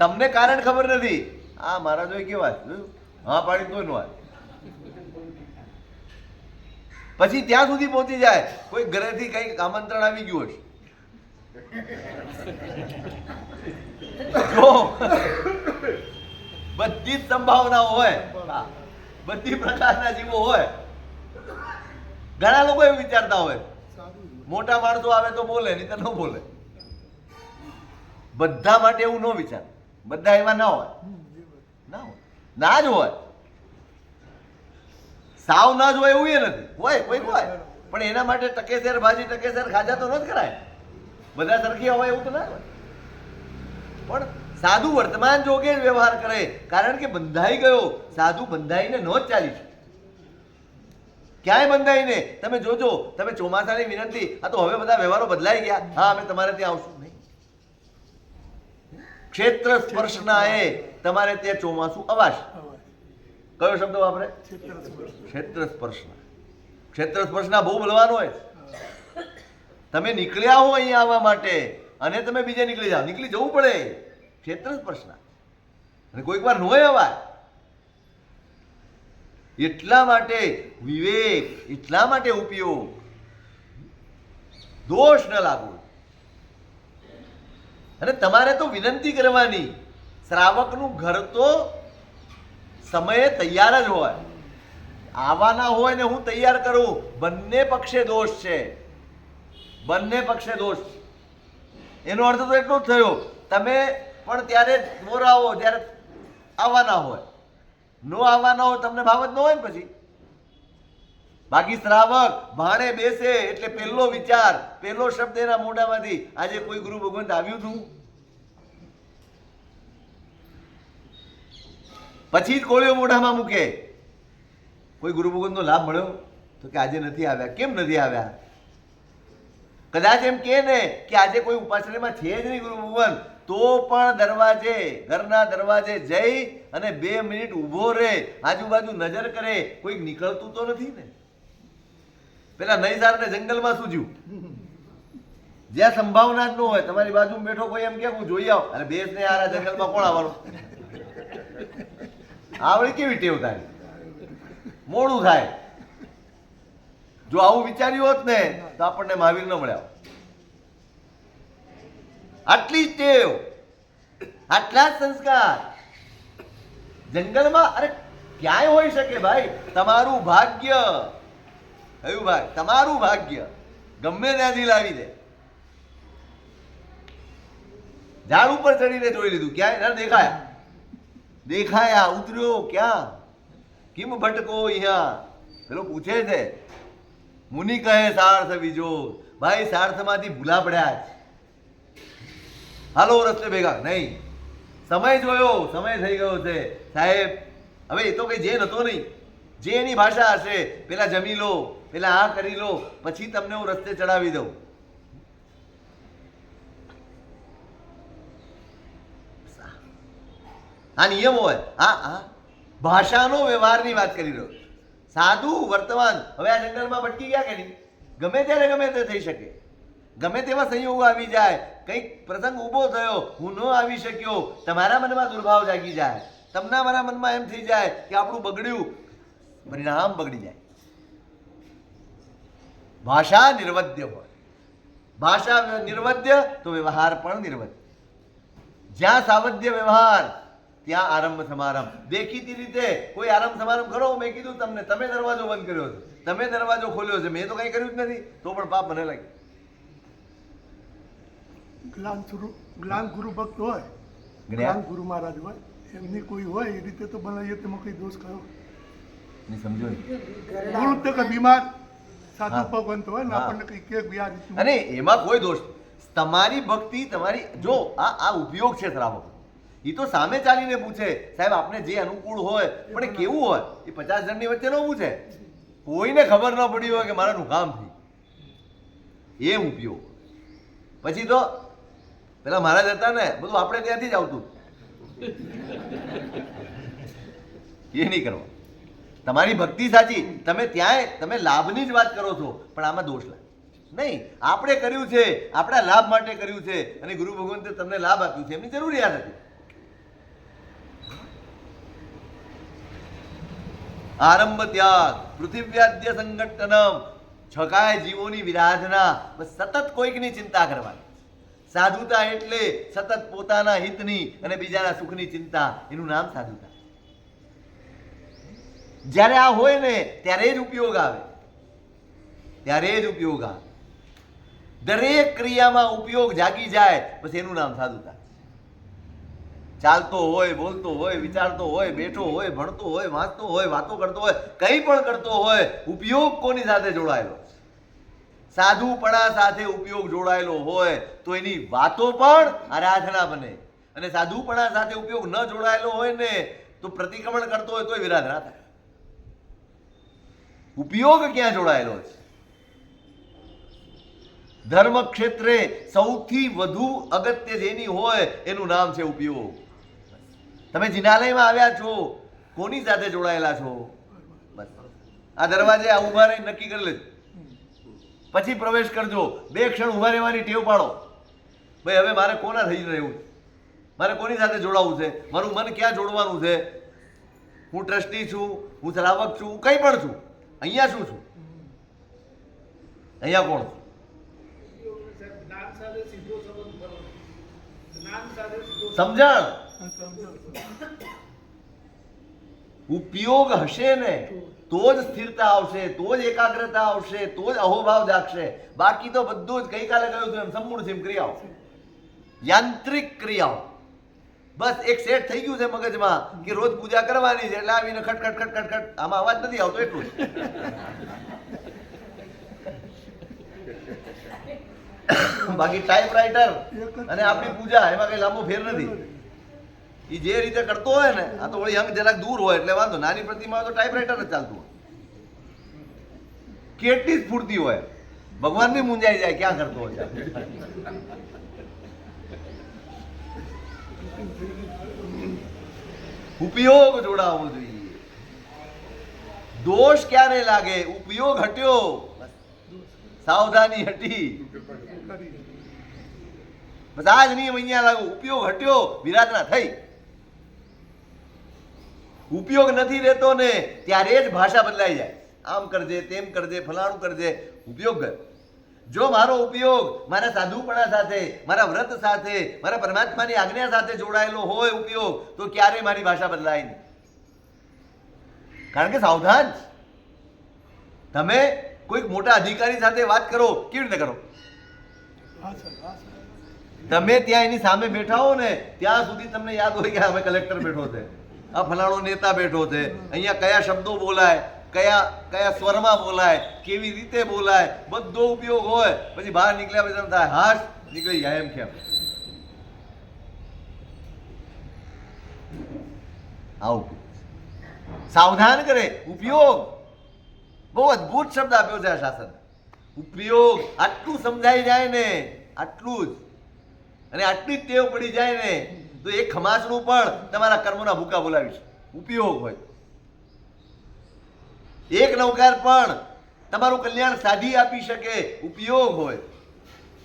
Speaker 1: તમને કારણ ખબર નથી. આ મહારાજોએ કેવા હા પાડી કોઈ ન આવે, પછી ત્યાં સુધી પહોંચી જાય કોઈ ઘરેથી કઈક આમંત્રણ આવી ગયું હશે. જો બધી જ સંભાવનાઓ હોય, બધી પ્રકારના જીવો હોય. ઘણા લોકો એવું વિચારતા હોય મોટા માણસો આવે તો બોલે, નહીં તો ન બોલે. બધા માટે એવું ન વિચાર, બધા એવા ના હોય, ના જ હોય. સાવ ના જ હોય એવું એ નથી, હોય કોઈ હોય, પણ એના માટે ટકેસર ભાજી ટકેસર ખાજા તો ન જ કરાય. બધા સરખી હોય એવું તો ના હોય. પણ સાધુ વર્તમાન જોગે જ વ્યવહાર કરે, કારણ કે બંધાઈ ગયો. સાધુ બંધાઈને ન જ ચાલી શકે, ક્યાંય બંધાઈને. તમે જોજો, તમે ચોમાસાની વિનંતી, આ તો હવે બધા વ્યવહારો બદલાઈ ગયા, હા અમે તમારે ત્યાં આવશું નહીં. ક્ષેત્ર સ્પર્શના એ તમારે ત્યાં ચોમાસું અવાશે. કયો શબ્દ વાપરે? ક્ષેત્ર સ્પર્શના. ક્ષેત્ર સ્પર્શના બહુ બલવાનો હોય. તમે નીકળ્યા હો અહીંયા આવવા માટે અને તમે બીજે નીકળી જાઓ, નીકળી જવું પડે. ક્ષેત્ર સ્પર્શના. અને કોઈક વાર નોય અવાય. એટલા માટે વિવેક, એટલા માટે ઉપયોગ, દોષ ન લાગવો. અને તમારે તો વિનંતી કરવાની. શ્રાવકનું ઘર તો સમયે તૈયાર જ હોય. આવવાના હોય ને હું તૈયાર કરું, બંને પક્ષે દોષ છે, બંને પક્ષે દોષ છે. એનો અર્થ તો એટલો જ થયો, તમે પણ ત્યારે મોરાવો જ્યારે આવવાના હોય, નો આવવાના હોય તમને ભાવ જ ન હોય ને પછી. બાકી શ્રાવક ભાણે બેસે એટલે પહેલો વિચાર, પહેલો શબ્દ એના મોઢામાંથી આજે કોઈ ગુરુ ભગવંત આવ્યું હતું, પછી જ કોળીઓ મોઢામાં મૂકે. કોઈ ગુરુ ભગવંતનો લાભ મળ્યો તો કે આજે નથી આવ્યા. કેમ નથી આવ્યા? કદાચ એમ કે ને કે આજે કોઈ ઉપાસનામાં છે જ નહીં ગુરુ ભગવાન, તો પણ દરવાજે, ઘરના દરવાજે જઈ અને 2 મિનિટ ઊભો રહે, આજુબાજુ નજર કરે, કોઈક નીકળતું તો નથી ને. પેલા નૈસારને જંગલમાં સૂજ્યું, જ્યાં સંભાવના જ ન હોય. તમારી બાજુમાં બેઠો કોઈ એમ કે હું જોઈ આવ, અને બેસ ને આ જંગલમાં કોણ આવવાનું? આવડી કેવી ટેવ થાય? મોડું થાય. જો આવું વિચાર્યું હોત ને તો આપણને મહાવીર ન મળ્યા. આટલી જ ટેવ, આટલા જ સંસ્કાર જંગલમાં. અરે ક્યાંય હોઈ શકે ભાઈ. તમારું ભાગ્ય, કયું ભાઈ? તમારું ભાગ્ય ગમે ત્યાંથી લાવી દે. ઝાડ ઉપર ચડીને જોઈ લીધું, ક્યાંય ના દેખાયા. દેખાયા, ઉતર્યો ક્યાં? કિમ ભટકો અહીંયા? પેલો પૂછે છે, મુનિ કહે સાર્થ બીજો. ભાઈ સાર્થમાંથી ભૂલા પડ્યા છે, હાલો રસ્તે ભેગા નહીં. સમય જોયો, સમય થઈ ગયો છે સાહેબ. હવે એ તો કઈ જે નતો નહીં, જે એની ભાષા હશે, પેલા જમી લો, પેલા આ કરી લો, પછી તમને હું રસ્તે ચડાવી દઉં. આ નિયમ હોય. હા, ભાષાનો વ્યવહારની વાત કરી રહ્યો. સાદું વર્તમાન. હવે આ જંગલમાં ભટકી ગયા કે નહીં, ગમે ત્યારે ગમે તે થઈ શકે, ગમે તેવા સંયોગો આવી જાય, કંઈક પ્રસંગ ઊભો થયો, હું ન આવી શક્યો, તમારા મનમાં દુર્ભાવ જાગી જાય, તમને મારા મનમાં એમ થઈ જાય કે આપણું બગડ્યું, પરિણામ બગડી જાય. ભાષા નિર્વદ્ય હોય. ભાષા નિર્વદ્ય તો વ્યવહાર પણ નિર્વદ્ય. જ્યાં સાવધ્ય વ્યવહાર ત્યાં આરંભ સમારંભ. દેખીતી રીતે કોઈ આરંભ સમારંભ કરો, મેં કીધું તમને, તમે દરવાજો બંધ કર્યો છે, તમે દરવાજો ખોલ્યો છે, મેં તો કંઈ કર્યું જ નથી, તો પણ પાપ મને લાગે.
Speaker 3: જ્ઞાન ગુરુ ભક્ત હોય, જ્ઞાન ગુરુ મહારાજ હોય, એમની કોઈ હોય એ રીતે તો બનાવીએ તેમાં કઈ દોષ કયો
Speaker 1: નહીં. સમજો
Speaker 3: ગુરુ તો કે બીમાર સાધુ ભગવંત હોય ને આપણને કઈ કે બી આ રીતનું.
Speaker 1: અને એમાં કોઈ દોષ. તમારી ભક્તિ, તમારી જો આ ઉપયોગ છે શ્રાવક, એ તો સામે ચાલીને પૂછે, સાહેબ આપને જે અનુકૂળ હોય, પણ એ કેવું હોય, એ 50 જણની વચ્ચે ન પૂછે, કોઈને ખબર ન પડી હોય કે મારાનું કામ થઈ, એ ઉપયોગ. પછી તો પેલા મહારાજ હતા ને, બધું આપણે ત્યાંથી જ આવતું, એ નહીં કરવા. તમારી ભક્તિ સાચી, તમે ત્યાંય તમે લાભની જ વાત કરો છો, પણ આમાં દોષ લાગે નહીં. આપણે કર્યું છે, આપણા લાભ માટે કર્યું છે, અને ગુરુ ભગવંતે તમને લાભ આપ્યું છે, એમની જરૂરિયાત હતી. આરંભ ત્યાગ, પૃથિવ્યાદ્ય સંગઠનમ, છકાય જીવોની વિરાધના. બસ સતત કોઈકની ચિંતા કરવાની. સાધુતા એટલે સતત પોતાના હિતની અને બીજાના સુખની ચિંતા, એનું નામ સાધુતા. જ્યારે આ હોય ને ત્યારે જ ઉપયોગ આવે, ત્યારે જ ઉપયોગ આવે. દરેક ક્રિયામાં ઉપયોગ જાગી જાય, બસ એનું નામ સાધુતા. ચાલતો હોય, બોલતો હોય, વિચારતો હોય, બેઠો હોય, ભણતો હોય, વાંચતો હોય, વાતો કરતો હોય, કંઈ પણ કરતો હોય, ઉપયોગ કોની સાથે જોડાયેલો? સાધુપણા સાથે ઉપયોગ જોડાયેલો હોય તો એની વાતો પણ આરાધના બને, અને સાધુપણા સાથે ઉપયોગ ન જોડાયેલો હોય ને તો પ્રતિક્રમણ કરતો હોય તો વિરાધના થાય. ઉપયોગ ક્યાં જોડાયેલો છે? ધર્મ ક્ષેત્રે સૌથી વધુ અગત્ય જેની હોય એનું નામ છે ઉપયોગ. તમે જિનાલયમાં આવ્યા છો, કોની સાથે જોડાયેલા છો? બસ આ દરવાજે આ ઉભા રહી નક્કી કરી લેજો, પછી પ્રવેશ કરજો. 2 ક્ષણ ઉભા રહેવાની ટેવ પાડો. ભાઈ હવે મારે કોના થઈ રહેવું, મારે કોની સાથે જોડાવું છે, મારું મન ક્યાં જોડવાનું છે? હું ટ્રસ્ટી છું, હું શ્રાવક છું, કંઈ પણ છું, અહીંયા શું છું, અહીંયા કોણ છું? સમજણ. ઉપયોગ હશે ને તો જ સ્થિરતા આવશે, તો જ એકાગ્રતા આવશે, તો જ અહોભાવ જાગશે. બાકી તો બધું જ ગઈકાલે કહ્યું હતું એમ સંપૂર્ણ સિમ ક્રિયાઓ, યાંત્રિક ક્રિયાઓ. બસ એક સેટ થઈ ગયું છે મગજમાં કે રોજ પૂજા કરવાની છે, એટલે આવીને ખટખટ ખટખટ ખટ, આમાં અવાજ નથી આવતો એટલું જ. બાકી ટાઈપરાઇટર અને આપણી પૂજા એમાં કઈ લાંબો ફેર નથી. એ જે રીતે કરતો હોય ને, આ તો વળી અંગ જરાક દૂર હોય એટલે વાંધો, નાની પ્રતિમા તો ટાઈપરાઇટર જ ચાલતું હોય. કેટલી સ્ફૂર્તિ હોય, ભગવાન બી મૂંઝાઈ જાય ક્યાં કરતો હોય. ઉપયોગ જોડાવવો જોઈએ. દોષ ક્યારે લાગે? ઉપયોગ હટ્યો, સાવધાની હટી. બસ આ જ નિયમ અહીંયા લાગુ. ઉપયોગ હટ્યો, વિરાધના થઈ. ઉપયોગ નથી રહેતો ને ત્યારે જ ભાષા બદલાઈ જાય. આમ કરજે, તેમ કરજે, ફલાણું કરજે. ઉપયોગ કર. જો મારો ઉપયોગ મારા સાધુપણા સાથે, મારા વ્રત સાથે, મારા પરમાત્માની આજ્ઞા સાથે જોડાયેલો હોય ઉપયોગ, તો ક્યારેય મારી ભાષા બદલાય નહીં. કારણ કે સાવધાન. તમે કોઈક મોટા અધિકારી સાથે વાત કરો, કેવી રીતે કરો? તમે ત્યાં એની સામે બેઠા હો ને ત્યાં સુધી તમને યાદ હોય કે અમે કલેક્ટર બેઠો છે, આ ફલાણો નેતા બેઠો છે, અહીંયા કયા શબ્દો બોલાય, કયા સ્વરમાં બોલાય, કેવી રીતે બોલાય, બધો ઉપયોગ હોય. પછી બહાર નીકળ્યા પછી થાય હાશ નીકળી જાય એમ કેમ. આવું સાવધાન કરે. ઉપયોગ બહુ અદ્ભુત શબ્દ આપ્યો છે આ શાસન. ઉપયોગ આટલું સમજાઈ જાય ને, આટલું જ, અને આટલી જ ટેવ પડી જાય ને તો એક ખમાસનું પણ તમારા કર્મોના ભૂકા બોલાવીશ. ઉપયોગ હોય એક નૌકાર પણ તમારું કલ્યાણ સાધી આપી શકે, ઉપયોગ હોય.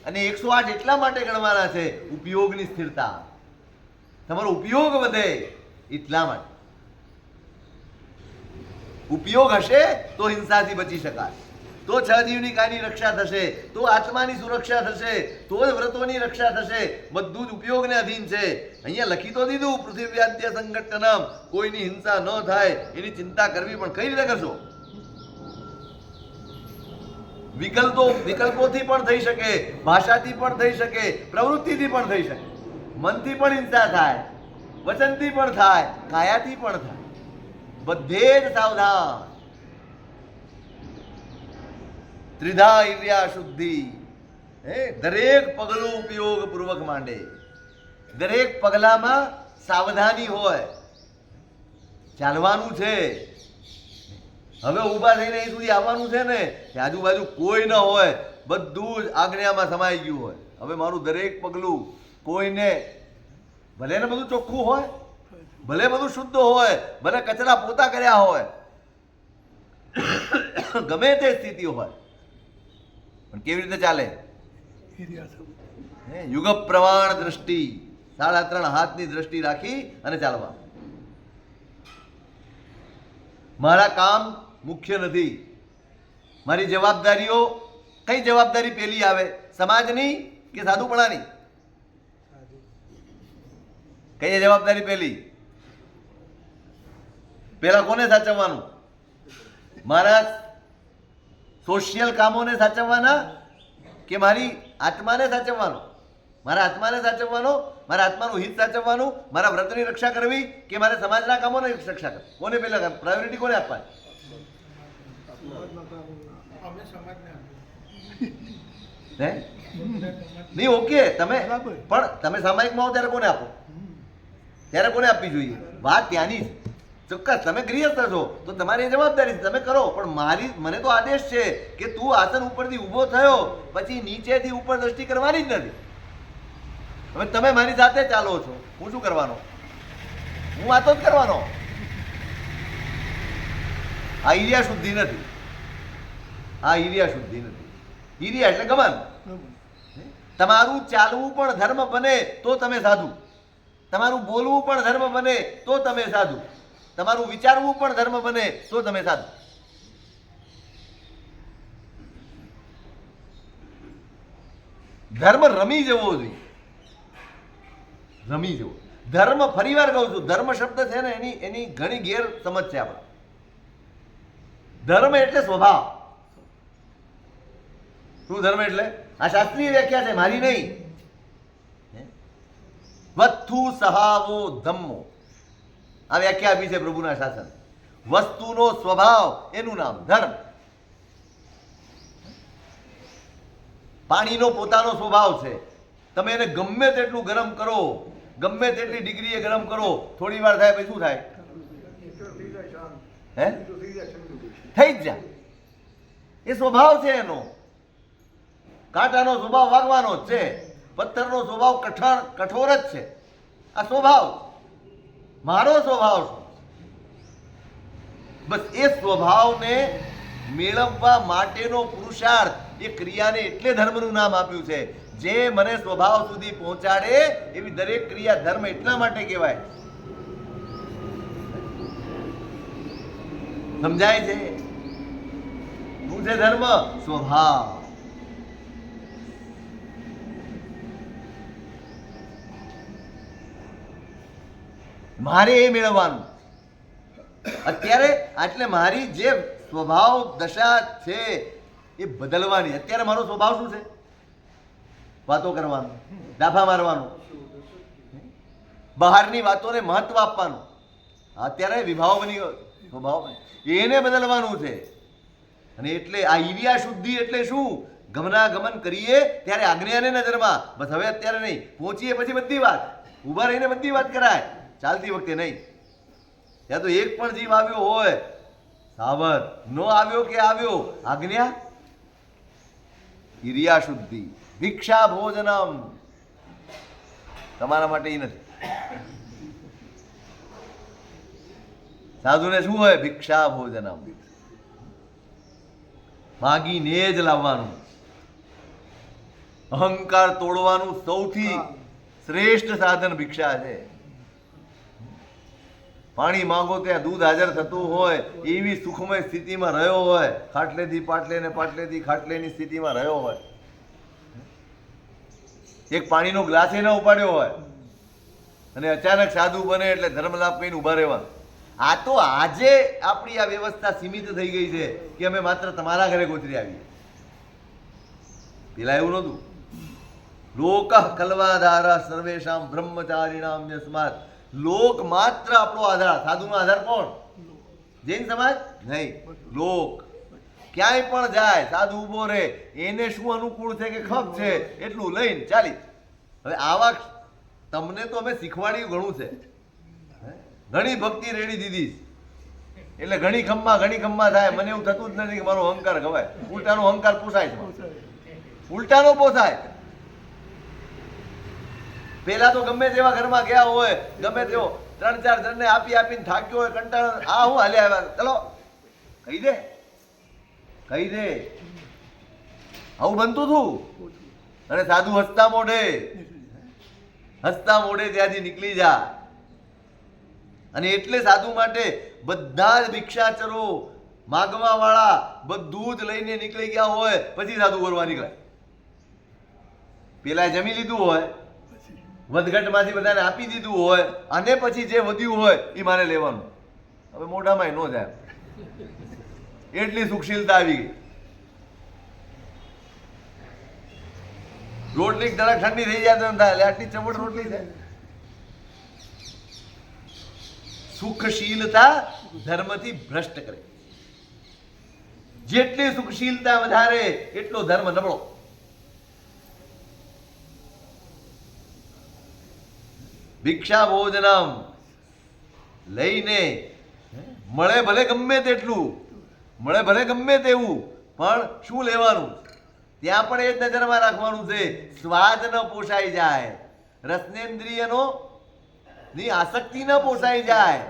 Speaker 1: અને 108 એટલા માટે ગણવાના છે, ઉપયોગની સ્થિરતા, તમારો ઉપયોગ વધે એટલા માટે. ઉપયોગ હશે તો હિંસાથી બચી શકાય, તો છ જીવની કાયની રક્ષા થશે, તો આત્માની સુરક્ષા થશે, તો જ વ્રતોની રક્ષા થશે. બધું જ ઉપયોગને અધીન છે. અહીંયા લખી તો દીધું પૃથ્વ્યાદ્ય સંગઠનમ, કોઈની હિંસા ન થાય એની ચિંતા કરવી, પણ કઈ રીતે કરશો? વિકલ્પોથી પણ થઈ શકે, ભાષાથી પણ થઈ શકે, પ્રવૃત્તિથી પણ થઈ શકે. મનથી પણ હિંસા થાય, વચનથી પણ થાય, કાયાથી પણ થાય. બધે જ સાવધાન. ત્રિધા ઇન્દ્રિયા શુદ્ધિ, દરેક પગલું ઉપયોગ પૂર્વક માંડે. દરેક પગલામાં સાવધાની હોય. ચાલવાનું છે, હવે ઊભા થઈને અહીં સુધી આવવાનું છે ને, કે આજુબાજુ કોઈ ન હોય, બધું જ આજ્ઞામાં સમાઈ ગયું હોય. હવે મારું દરેક પગલું કોઈને, ભલે ને બધું ચોખ્ખું હોય, ભલે બધું શુદ્ધ હોય, ભલે કચરા પોતા કર્યા હોય, ગમે તે સ્થિતિ હોય, પણ કેવી રીતે ચાલે? યુગ પ્રમાણ દ્રષ્ટિ, 3.5 હાથની દ્રષ્ટિ રાખી અને ચાલવા. મારા કામ મુખ્ય નથી, મારી જવાબદારીઓ, કઈ જવાબદારી પેલી આવે? સમાજની કે સાધુપણાની? કઈ જવાબદારી પેલી? પેલા કોને સાચવવાનું? મારા સોશિયલ કામોને સાચવવાના કે મારી આત્માને સાચવવાનો? મારા આત્માને સાચવવાનો, મારા આત્માનું હિત સાચવવાનું, મારા વ્રતની રક્ષા કરવી કે મારે સમાજના કામોની રક્ષા કરવી? કોને પહેલા પ્રાયોરિટી કોને આપવાની? નહીં, ઓકે, તમે પણ તમે સામાયિકમાં આવો ત્યારે કોને આપો? ત્યારે કોને આપવી જોઈએ? વાત ત્યાંની જ. ચોક્કસ તમે ગૃહસ્થ છો તો તમારી જવાબદારી છે, તમે કરો. પણ મને તો આદેશ છે કે તું આસન ઉપરથી ઊભો થયો પછી નીચેથી ઉપર દ્રષ્ટિ કરવાની જ નથી. હવે તમે મારી સાથે ચાલો છો, હું શું કરવાનો? હું વાતો જ કરવાનો. આ ઈર્યા શુદ્ધિ નથી, આ ઈર્યા શુદ્ધિ નથી. ઈર્યા એટલે ગમન. તમારું ચાલવું પણ ધર્મ બને તો તમે સાધુ, તમારું બોલવું પણ ધર્મ બને તો તમે સાધુ, તમારું વિચારવું પણ ધર્મ બને તો તમે સાધુ. ધર્મ રમી જવો જોઈએ, રમી જવો. ધર્મ, ફરી વાર કહું છું, ધર્મ શબ્દ છે ને એની ઘણી ગેરસમજ છે આપણે. ધર્મ એટલે સ્વભાવ. શું ધર્મ એટલે? આ શાસ્ત્રીય વ્યાખ્યા છે, મારી નહીં. વસ્તુ સહાવો ધમ્મો, આ વ્યાખ્યા આપી છે પ્રભુના શાસન. વસ્તુનો સ્વભાવ એનું નામ ધર્મ. પાણીનો પોતાનો સ્વભાવ છે, તમે એને ગમે તેટલું ગરમ કરો, ગમે તેટલી ડિગ્રીએ ગરમ કરો, થોડી વાર થાય પછી શું થાય? થઈ જ જાય. એ સ્વભાવ છે એનો. કાંટાનો સ્વભાવ વાગવાનો જ છે, પથ્થરનો સ્વભાવ કઠોર જ છે. આ સ્વભાવ, મારો સ્વભાવ છે. બસ એ સ્વભાવને મેળવવા માટેનો પુરુષાર્થ, એ ક્રિયાને એટલે ધર્મનું નામ આપ્યું છે. જે મને સ્વભાવ સુધી પહોંચાડે એવી દરેક ક્રિયા ધર્મ એટલા માટે કહેવાય. સમજાય છે? શું છે ધર્મ? સ્વભાવ. મારે એ મેળવવાનું અત્યારે. એટલે મારી જે સ્વભાવ દશા છે એ બદલવાની. અત્યારે મારો સ્વભાવ શું છે? વાતો કરવાનો, ડાફા મારવાનો, બહારની વાતોને મહત્વ આપવાનું. અત્યારે વિભાવ બની ગયો સ્વભાવ, એને બદલવાનું છે. અને એટલે આ ઈર્યા શુદ્ધિ એટલે શું? ગમનાગમન કરીએ ત્યારે આજ્ઞાને નજરમાં, બસ હવે અત્યારે નહીં. પહોંચીએ પછી બધી વાત, ઊભા રહીને બધી વાત કરાય, ચાલતી વખતે નહીં. ત્યાં તો એક પણ જીવ આવ્યો હોય સાવર નો આવ્યો કે આવ્યો આજ્ઞા ક્રિયા શુદ્ધિ ભિક્ષા ભોજનમ તમારા માટે એ નથી. સાધુને શું હોય? ભિક્ષા ભોજનમ, માગીને જ લાવવાનું. અહંકાર તોડવાનું સૌથી શ્રેષ્ઠ સાધન ભિક્ષા છે. પાણી માંગો ત્યાં દૂધ હાજર થતું હોય એવી સુખમય સ્થિતિમાં રહ્યો હોય, ખાટલેથી પાટલે ને પાટલેથી ખાટલેની સ્થિતિમાં રહ્યો હોય, એક પાણીનો ગ્લાસ ન ઉપાડ્યો હોય અને અચાનક સાધુ બને એટલે ધર્મલાભ કહીને ઉભા રહેવાનું. આ તો આજે આપણી આ વ્યવસ્થા સીમિત થઈ ગઈ છે કે અમે માત્ર તમારા ઘરે ગોતરી આવીએ. પેલા એવું નહોતું. લોક કલ્વાધારા સર્વેશામ બ્રહ્મચારીણામ યસ્માત. લોક માત્ર આપણો આધાર. સાધુનો આધાર કોણ? જૈન સમાજ નહીં, લોક. ક્યાંય પણ જાય સાધુ ઊભો રહે, એને શું અનુકૂળ છે કે ખપ છે એટલું લઈને ચાલી. હવે આવા તમને તો અમે શીખવાડ્યું ઘણું છે, ઘણી ભક્તિ રેડી દીધી એટલે ઘણી ખમ્મા થાય. મને એવું થતું જ નથી કે મારો અહંકાર ખવાય. ઉલટાનો અહંકાર પોસાય છે, ઉલટાનો પોસાય. પેલા તો ગમે તેવા ઘરમાં ગયા હોય, ગમે તેવો 3-4 જણને આપીને થાક્યો હોય, કંટાળો, આ હું હાલે આવ્યા, ચલો કહી દે. આવું બનતું હતું. અને સાધુ હસતા મોઢે ત્યાંથી નીકળી જા. અને એટલે સાધુ માટે બધા જ ભિક્ષાચરો માગવા વાળા બધું જ લઈને નીકળી ગયા હોય પછી સાધુ વરવા નીકળે. પેલા જમી લીધું હોય, વધઘટમાંથી બધાને આપી દીધું હોય અને પછી જે વધ્યું હોય એ મારે લેવાનું. હવે મોઢામાં ન જાય, એટલી સુખશીલતા આવી ગઈ. રોટલી જરાક ઠંડી થઈ જાય તો એમ થાય આટલી ચમટ રોટલી છે. સુખશીલતા ધર્મથી ભ્રષ્ટ કરે. જેટલી સુખશીલતા વધારે એટલો ધર્મ નબળો. ભિક્ષા ભોજનમ લઈને મળે ભલે ગમે તેટલું, મળે ભલે ગમે તેવું, પણ શું લેવાનું? ત્યાં પણ એ જ નજરમાં રાખવાનું છે સ્વાદ ન પોષાઈ જાય, રસનેન્દ્રિયનો ની આસક્તિ ન પોષાઈ જાય,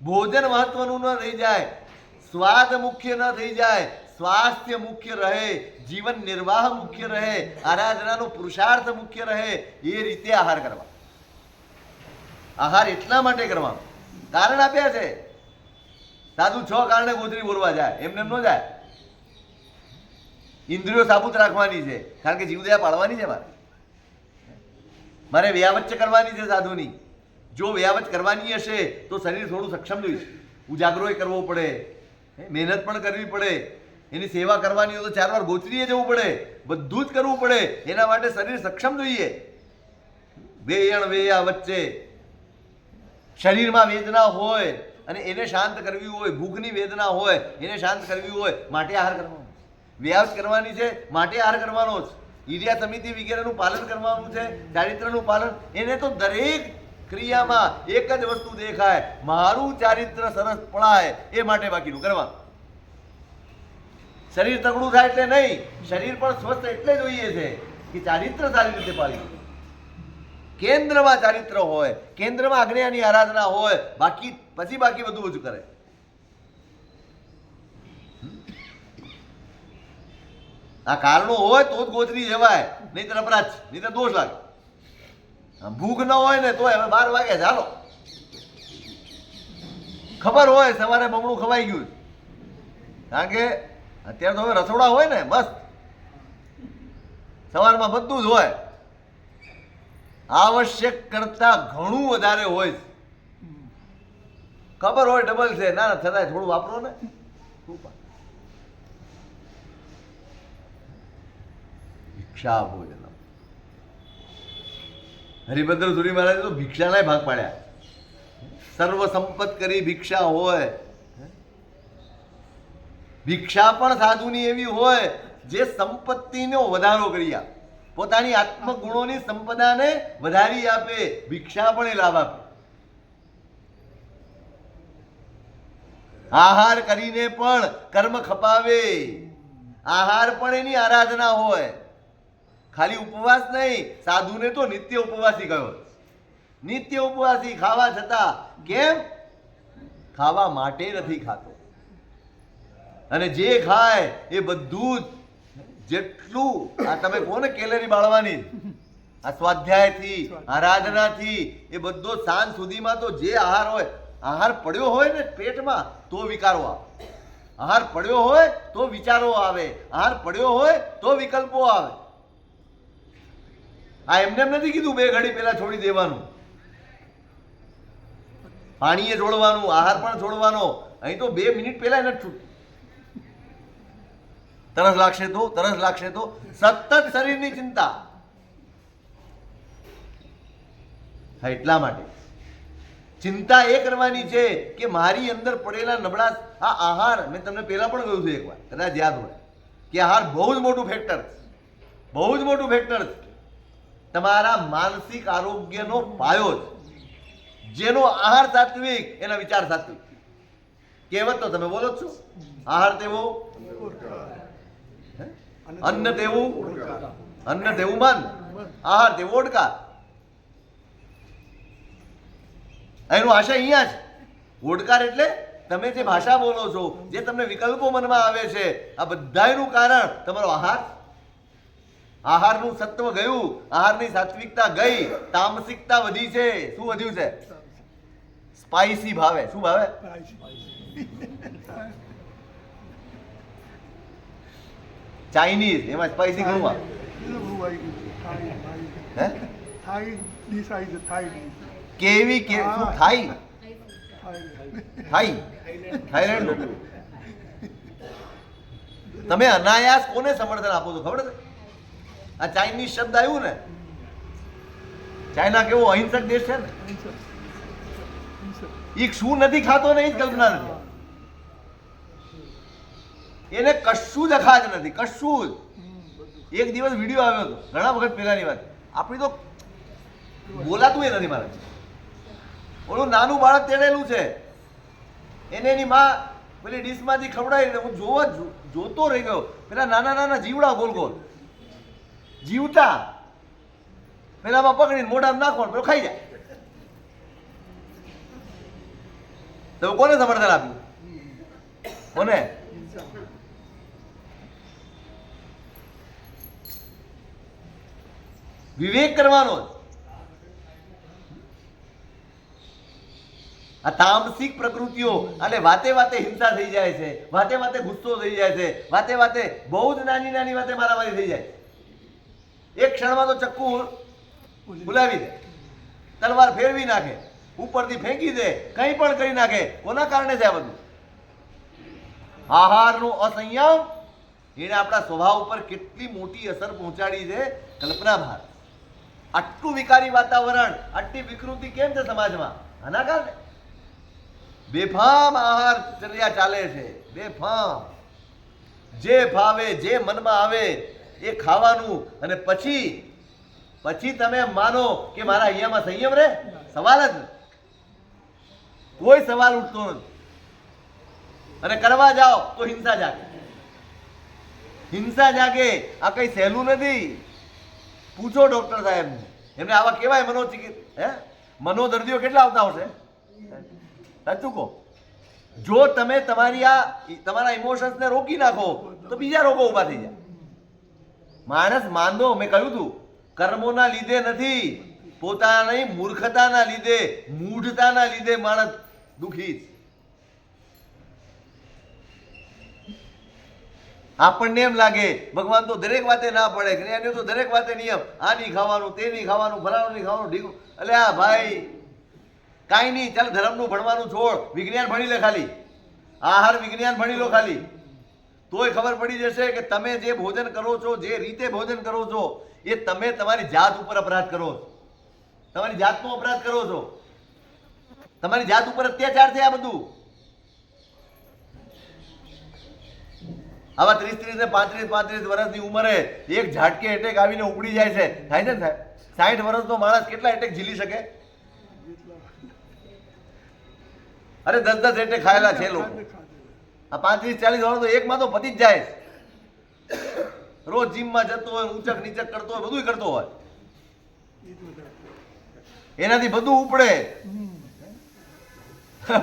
Speaker 1: ભોજન મહત્વનું ન થઈ જાય, સ્વાદ મુખ્ય ન થઈ જાય, સ્વાસ્થ્ય મુખ્ય રહે, જીવન નિર્વાહ મુખ્ય રહે, આરાધનાનો પુરુષાર્થ મુખ્ય રહે. એ રીતે આહાર કરવા. આહાર એટલા માટે કરવાનો, કારણ આપ્યા છે. સાધુ 6 કારણે ગોત્રી બોલવા જાય, એમને ન જાય. ઇન્દ્રિયો સાબુત રાખવાની છે, કારણ કે જીવદયા પાડવાની છે. મારે વ્યાવચ્ચ કરવાની છે સાધુની. જો વ્યાવચ્ચ કરવાની હશે તો શરીર થોડું સક્ષમ જોઈશે. ઉજાગરો કરવો પડે, મહેનત પણ કરવી પડે, એની સેવા કરવાની હોય તો 4 વાર ગોચરીએ જવું પડે, બધું જ કરવું પડે. એના માટે શરીર સક્ષમ જોઈએ. વેયણ વેયા વચ્ચે શરીરમાં વેદના હોય અને એને શાંત કરવી હોય, ભૂખની વેદના હોય એને શાંત કરવી હોય માટે આહાર કરવાનો. વ્યાયામ કરવાની છે માટે આહાર કરવાનો જ. ઈર્યા સમિતિ વગેરેનું પાલન કરવાનું છે, ચારિત્રનું પાલન. એને તો દરેક ક્રિયામાં એક જ વસ્તુ દેખાય, મારું ચારિત્ર સરસ પડાય એ માટે બાકીનું કરવાનું. શરીર તગડું થાય એટલે નહીં, શરીર પણ સ્વસ્થ એટલે જોઈએ છે કે ચારિત્ર સારી રીતે પાળી. કેન્દ્રમાં ચારિત્ર હોય, કેન્દ્રમાં આજ્ઞાની આરાધના હોય, બાકી બધું કરે. આ કારણો હોય તો જ ગોચરી જવાય, નહીં અપરાધ, નહીં દોષ લાગે. ભૂખ ન હોય ને તો હવે 12 વાગે ચાલો, ખબર હોય સવારે બમણું ખવાઈ ગયું. કારણ કે અત્યારે તો હવે રસોડા હોય ને, મસ્ત સવારમાં બધું જ હોય. આવશ્યક કરતા ઘણું વધારે હોય. ખબર હોય ડબલ છે, ના છતાંય થોડું વાપરો ને. ભિક્ષા ભોજન. હરિભદ્ર સુરી મહારાજે તો ભિક્ષાના ભાગ પાડ્યા. સર્વ સંપત કરી ભિક્ષા હોય. ભિક્ષા પણ સાધુની એવી હોય જે સંપત્તિનો વધારો કરી આપે, પોતાની આત્મગુણોની સંપદાને વધારી આપે. ભિક્ષા પણ એ લાભ આપે. આહાર કરીને પણ કર્મ ખપાવે. આહાર પણ એની આરાધના હોય. ખાલી ઉપવાસ નહીં, સાધુને તો નિત્ય ઉપવાસી કહ્યો. નિત્ય ઉપવાસી ખાવા છતાં કેમ? ખાવા માટે નથી ખાતો. અને જે ખાય એ બધું જ જેટલું આ તમે કહો ને કેલરી બાળવાની, આ સ્વાધ્યાયથી આરાધનાથી એ બધો સાંજ સુધીમાં તો જે આહાર હોય, આહાર પડ્યો હોય ને પેટમાં તો વિકારો આવે, આહાર પડ્યો હોય તો વિચારો આવે, આહાર પડ્યો હોય તો વિકલ્પો આવે. આ એમને એમ નથી કીધું 2 ઘડી પહેલા છોડી દેવાનું. પાણીએ છોડવાનું, આહાર પણ છોડવાનો. અહીં તો 2 મિનિટ પહેલા એને છૂટ. તરસ લાગશે તો, તરસ લાગશે તો, સતત શરીરની ચિંતા. હા, એટલા માટે ચિંતા એ કરવાની છે કે મારી અંદર પડેલા નબળા આ આહાર, મેં તમને પહેલા પણ કહ્યું છે એકવાર, કદાચ યાદ હોય કે આહાર બહુ જ મોટું ફેક્ટર, બહુ જ મોટું ફેક્ટર છે તમારા માનસિક આરોગ્યનો પાયો છે. જેનો આહાર સાત્વિક એના વિચાર સાત્વિક. કહેવત તો તમે બોલો જ છો, આહાર તેવો અન્ન તેવું, અન્ન તેવું મન, આહાર તેવો ઓડકાર. એનો આશય અહીંયા છે. ઓડકાર એટલે તમે જે ભાષા બોલો છો, જે તમને વિકલ્પો મનમાં આવે છે, આ બધાયનું કારણ તમારો આહાર. આહારનું સત્વ ગયું, આહારની સાત્વિકતા ગઈ, તામસિકતા વધી છે. શું વધ્યું છે? સ્પાઇસી ભાવે. શું ભાવે? ચાઇનીઝ, એમાં સ્પાઇસી ઘણું આવે. હે? કેવી કે શું થાઈ? થાઈ, થાઈલેન્ડ. તમે અનાયાસ કોને સમર્થન આપો છો ખબર છે? આ ચાઇનીઝ શબ્દ આવ્યું ને, ચાઇના કેવો અહિંસક દેશ છે ને, એ શું નથી ખાતો ને એ જ કલ્પના નથી. એને કશું જ અખાજ નથી, કશું જ. એક દિવસ વિડીયો આવ્યો હતો, ઘણા વખત પહેલાની વાત, આપણી તો બોલાતું એ નથી મારે. ઓલું નાનું બાળક તેડેલું છે, એને એની માં પેલી ડીશમાંથી ખવડાવી, હું જોતો રહી ગયો. પેલા નાના નાના જીવડા ગોલ ગોલ જીવતા, પેલામાં પકડીને મોઢામાં નાખો, પેલો ખાઈ જાય. તો કોને સમર્થન આપ્યું? કોને? વિવેક કરવાનો. આ તામસિક પ્રકૃતિઓ, અને વાતે વાતે હિંસા થઈ જાય છે, વાતે વાતે ગુસ્સો થઈ જાય છે, વાતે વાતે બહુ જ નાની નાની વાતે મારામારી થઈ જાય. એક ક્ષણમાં તો ચક્કુ બોલાવી દે, તલવાર ફેરવી નાખે, ઉપરથી ફેંકી દે, કંઈ પણ કરી નાખે. કોના કારણે છે આ બધું? આહારનો અસંયમ એને આપણા સ્વભાવ ઉપર કેટલી મોટી અસર પહોંચાડી છે, કલ્પના બહાર. આટલું વિકારી વાતાવરણ, આટલી વિકૃતિ કેમ છે સમાજમાં? આના કારણે બેફામ આહાર ચર્યા ચાલે છે. બેફામ, જે ભાવે, જે મનમાં આવે એ ખાવાનું. અને પછી તમે માનો કે મારા અહીંયામાં સંયમ રહે? સવાલ જ નથી, કોઈ સવાલ ઉઠતો નથી. અને કરવા જાઓ તો હિંસા જાગે. હિંસા જાગે. આ કઈ સહેલું નથી. પૂછો ડોક્ટર સાહેબને, એમને આવા કેવાય મનોદર્દીઓ કેટલા આવતા હશે? સાચું કહો. જો તમે તમારા ઇમોશન્સને રોકી નાખો તો બીજા રોગો ઊભા થઈ જાય. માણસ માંદો, મેં કહ્યું હતું, કર્મોના લીધે નથી, પોતાની મૂર્ખતાના લીધે, મૂઢતાના લીધે માણસ દુઃખી છે. આપણને એમ લાગે ભગવાન તો દરેક વાતે ના પડે, જ્ઞાનીઓ તો દરેક વાતે નિયમ, આ નહીં ખાવાનું, તે નહીં ખાવાનું, ફલાણું નહીં ખાવાનું, ઢીકું. એટલે આ ભાઈ કાંઈ નહીં, ચાલ ધર્મનું ભણવાનું છોડ, વિજ્ઞાન ભણી લે ખાલી, આહાર વિજ્ઞાન ભણી લો ખાલી, તોય ખબર પડી જશે કે તમે જે ભોજન કરો છો, જે રીતે ભોજન કરો છો, એ તમે તમારી જાત ઉપર અપરાધ કરો છો, તમારી જાતનો અપરાધ કરો છો, તમારી જાત ઉપર અત્યાચાર છે આ બધું. આવા 30 ને 35 વર્ષની ઉંમરે એક ઝાટકે એટેક આવીને ઉપડી જાય છે, થાય છે ને સાહેબ? 60 વર્ષનો માણસ કેટલા એટેક ઝીલી શકે? અરે 10 એટેક ખાયેલા છે લોકો. આ 35-40 વર્ષ તો એકમાં તો પતી જ જાય. રોજ જીમમાં જતો હોય, ઊંચક નીચક કરતો હોય, બધું કરતો હોય,
Speaker 3: એ જ વધારે.
Speaker 1: એનાથી બધું ઉપડે,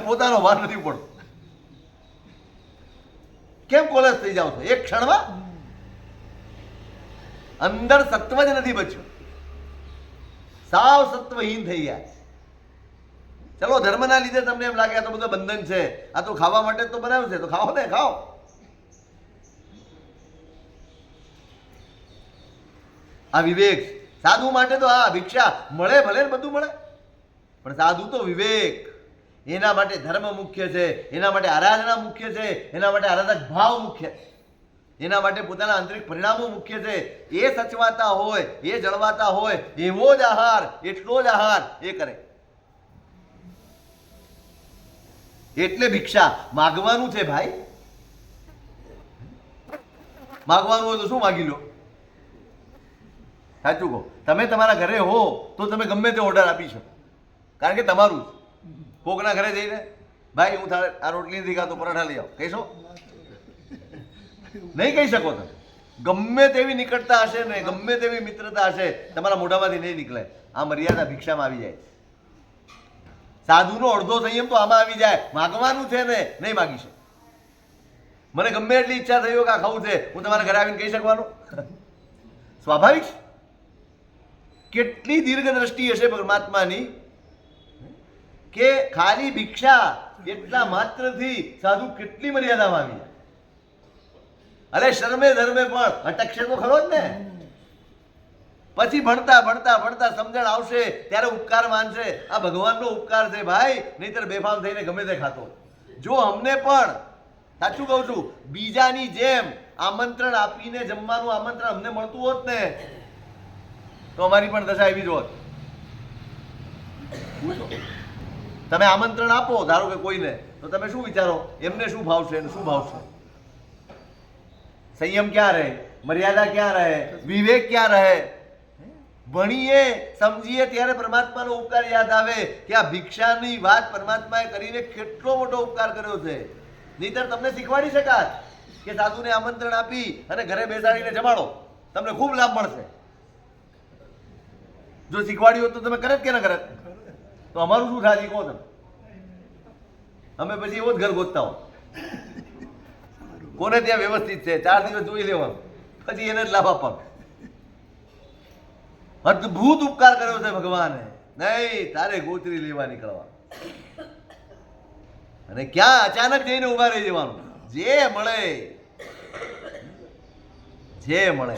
Speaker 1: પોતાનો વાર નથી પડતો. કેમ કોલેજ થઈ જાવ છો એક ક્ષણમાં? અંદર સત્વ જ નથી બચ્યું, સાવ સત્વહીન થઈ ગયા. ચલો ધર્મના લીધે તમને એમ લાગે આ તો બધું બંધન છે, આ તો ખાવા માટે જ તો બનાવ્યું છે, તો ખાઓ ને, ખાઓ. આ વિવેક. સાધુ માટે તો આ ભિક્ષા મળે, ભલે ને બધું મળે, પણ સાધુ તો વિવેક. એના માટે ધર્મ મુખ્ય છે, એના માટે આરાધના મુખ્ય છે, એના માટે આરાધક ભાવ મુખ્ય છે, એના માટે પોતાના આંતરિક પરિણામો મુખ્ય છે. એ સચવાતા હોય, એ જળવાતા હોય, એવો જ આહાર, એટલો જ આહાર એ કરે. એટલે ભિક્ષા માગવાનું છે ભાઈ. માગવાનું હોય તો શું માગી લો? સાચું કહો, તમે તમારા ઘરે હો તો તમે ગમે તે ઓર્ડર આપી શકો, કારણ કે તમારું કોકના ઘરે જઈને ભાઈ હું તારે આ રોટલી નથી ખાતો, પરાઠા લઈ આવો, કહીશો? નહીં કહી શકો. તમે ગમે તેવી નિકટતા હશે ને, ગમે તેવી મિત્રતા હશે, તમારા મોઢામાંથી નહીં નીકળે. આ મર્યાદા ભિક્ષામાં આવી જાય. સાધુનો અડધો સંયમ તો આમાં આવી જાય. માગવાનું છે ને, નહીં માગી શકે. મને ગમે એટલી ઈચ્છા થઈ હોય કે આ ખાવું છે, હું તમારા ઘરે આવીને કહી શકવાનું? સ્વાભાવિક. કેટલી દીર્ઘ દ્રષ્ટિ હશે પરમાત્માની કે ખાલી ભિક્ષા એટલા માત્રથી સાધુ કેટલી મર્યાદામાં આવી જાય. અરે શરમે ધર્મે પણ અટકશે તો ખરો જ ને. પછી ભણતા ભણતા ભણતા સમજણ આવશે ત્યારે ઉપકાર માનશે. આ ભગવાનનો ઉપકાર છે ભાઈ, નહીતર બેફામ થઈને ગમે તે ખાતો. જો અમને પણ, સાચું કહું છું, બીજાની જેમ આમંત્રણ આપીને જમવાનું આમંત્રણ અમને મળતું હોત ને તો અમારી પણ દશા એવી જ હોત. તમે આમંત્રણ આપો ધારો કે કોઈને, તો તમે શું વિચારો એમને શું ભાવશે અને શું ભાવશે? સંયમ ક્યાં રહે? મર્યાદા ક્યાં રહે? વિવેક ક્યાં રહે? ભણીએ સમજીએ ત્યારે પરમાત્માનો ઉપકાર યાદ આવે કે આ ભિક્ષાની વાત પરમાત્માએ કરીને કેટલો મોટો ઉપકાર કર્યો છે. નહીંતર તમને શીખવાડી શકાત કે સાધુને આમંત્રણ આપી અને ઘરે બેસાડીને જમાડો, તમને ખૂબ લાભ મળશે. જો શીખવાડ્યું હોત તો તમે કરત કે ના કરત? તો અમારું શું થાય કહો તમે? અમે પછી એવો જ ઘર ગોતતા હો. કોને ત્યાં વ્યવસ્થિત છે 4 દિવસ જોઈ લેવાનું, પછી એને જ લાભ આપવાનો. અદ્ભુત ઉપકાર કર્યો છે ભગવાને. નહીં તારે ગોતરી લેવા નીકળવા અને ક્યાં અચાનક જઈને ઉભા રહી જવાનું. જે મળે જે મળે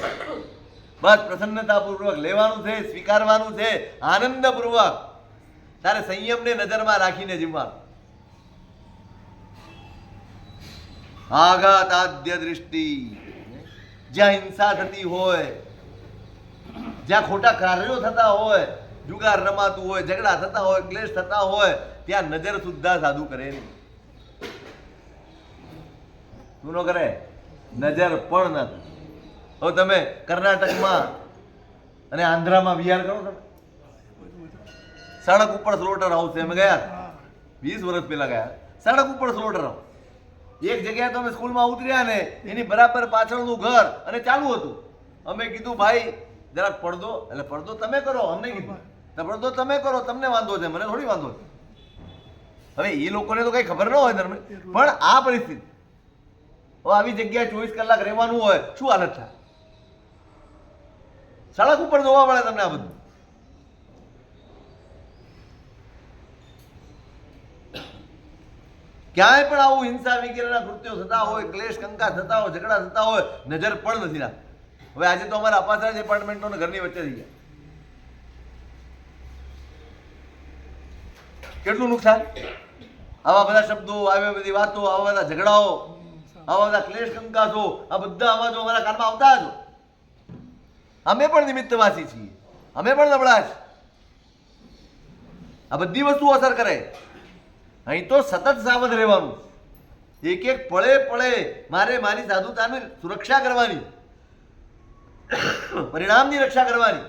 Speaker 1: બસ પ્રસન્નતાપૂર્વક લેવાનું છે, સ્વીકારવાનું છે, આનંદપૂર્વક. તારે સંયમને નજરમાં રાખીને જીવવાનું. આઘાત આદ્ય દૃષ્ટિ. જ્યાં હિંસા થતી હોય, જ્યાં ખોટા કાર્યો થતા હોય, જુગાર રમાતું હોય, ઝઘડા થતા હોય, ક્લેશ થતા હોય, ત્યાં નજર સુદ્ધા સાધુ કરે નહીં. શું ન કરે? નજર પણ ન કરે. હવે તમે કર્ણાટકમાં અને આંધ્રામાં વિહાર કરો તમે, સડક ઉપર સ્લોટર હાઉસ છે. અમે ગયા 20 વર્ષ પહેલા ગયા. સડક ઉપર સ્લોટર હાઉસ. એક જગ્યાએ તો અમે સ્કૂલમાં ઉતર્યા ને એની બરાબર પાછળનું ઘર અને ચાલુ હતું. અમે કીધું ભાઈ જરાક પડદો, એટલે પડદો તમે કરો, અમને કીધું તો પડદો તમે કરો, તમને વાંધો છે, મને થોડી વાંધો છે. હવે એ લોકોને તો કઈ ખબર ન હોય ધર્મ, પણ આ પરિસ્થિતિ આવી જગ્યાએ 24 કલાક રહેવાનું હોય, શું હાલત થાય? સડક ઉપર જોવા મળે તમને આ બધું. ક્યાંય પણ આવું હિંસા વગેરેના કૃત્યો થતા હોય, ક્લેશ કંકા થતા હોય, ઝઘડા થતા હોય, નજર પણ નથી રાખતી. હવે આજે તો અમારા અપાસરા ડિપાર્ટમેન્ટો ઘરની વચ્ચે થઈ ગયા. કેટલું નુકસાન! આવા બધા શબ્દો, આવી બધી વાતો, આવા બધા ઝઘડાઓ, આવા બધા ક્લેશ કંકાસો, આ બધા અવાજો અમારા કાનમાં આવતા જ. અમે પણ નિમિત્તવાસી છીએ, અમે પણ નબળા છીએ. આ બધી વસ્તુ અસર કરે. અહીં તો સતત સાવધ રહેવાનું. એક એક પળે પળે મારે મારી સાધુતાની સુરક્ષા કરવાની, પરિણામની રક્ષા કરવાની.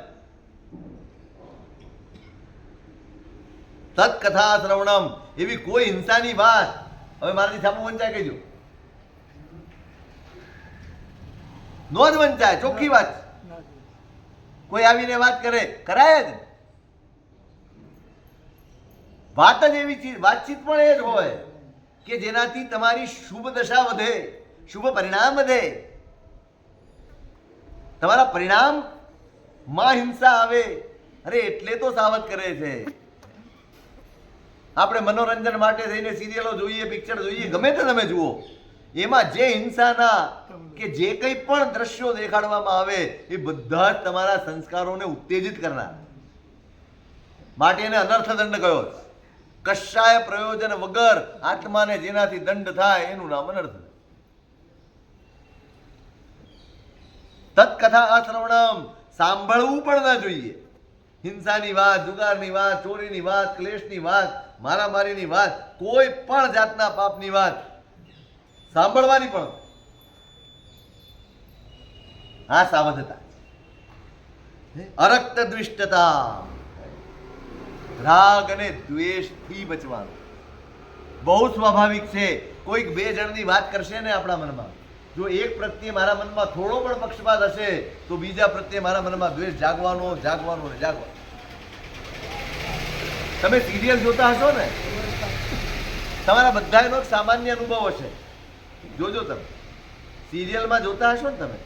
Speaker 1: તત્કથા શ્રવણમ, એવી કોઈ હિંસાની વાત હવે મારાથી છાપું વંચાય કહેજો. નો જ વંચાય, ચોખ્ખી વાત.
Speaker 3: ના જોઈએ.
Speaker 1: કોઈ આવીને વાત કરે, કરાય જ. વાત જ એવી ચીજ, વાતચીત પણ એ જ હોય કે જેનાથી તમારી શુભ દશા વધે, શુભ પરિણામ વધે. તમારા પરિણામમાં હિંસા આવે, અરે એટલે તો સાવધ કરે છે. આપણે મનોરંજન માટે થઈને સિરિયલો જોઈએ, પિક્ચર જોઈએ, ગમે તે તમે જુઓ, એમાં જે હિંસાના કે જે કંઈ પણ દ્રશ્યો દેખાડવામાં આવે એ બધા જ તમારા સંસ્કારોને ઉત્તેજિત કરનાર. માટે એને અનર્થ દંડ કહ્યો. કશાય પ્રયોજન વગર આત્માને જેનાથી દંડ થાય એનું નામ અનર્થ. તત્કથા અશ્રવણમ, સાંભળવું પણ ન જોઈએ. હિંસાની વાત, જુગારની વાત, ચોરીની વાત, ક્લેશની વાત, મારામારીની વાત, કોઈ પણ જાતના પાપની વાત સાંભળવાની પણ આ સાવધતા. અરક્ત દ્વિષ્ટતા, રાગ અને દ્વેષથી બચવાનું. બહુ સ્વાભાવિક છે. કોઈક બે જણની વાત કરશે ને આપણા મનમાં, જો એક પ્રત્યે મારા મનમાં થોડો પણ પક્ષપાત હશે તો બીજા પ્રત્યે મારા મનમાં દ્વેષ જાગવાનો જાગવાનો ને જાગવાનો. તમે સિરિયલ જોતા હશો ને, તમારા બધાનો એક સામાન્ય અનુભવ હશે. જોજો તમે સિરિયલમાં જોતા હશો ને તમે.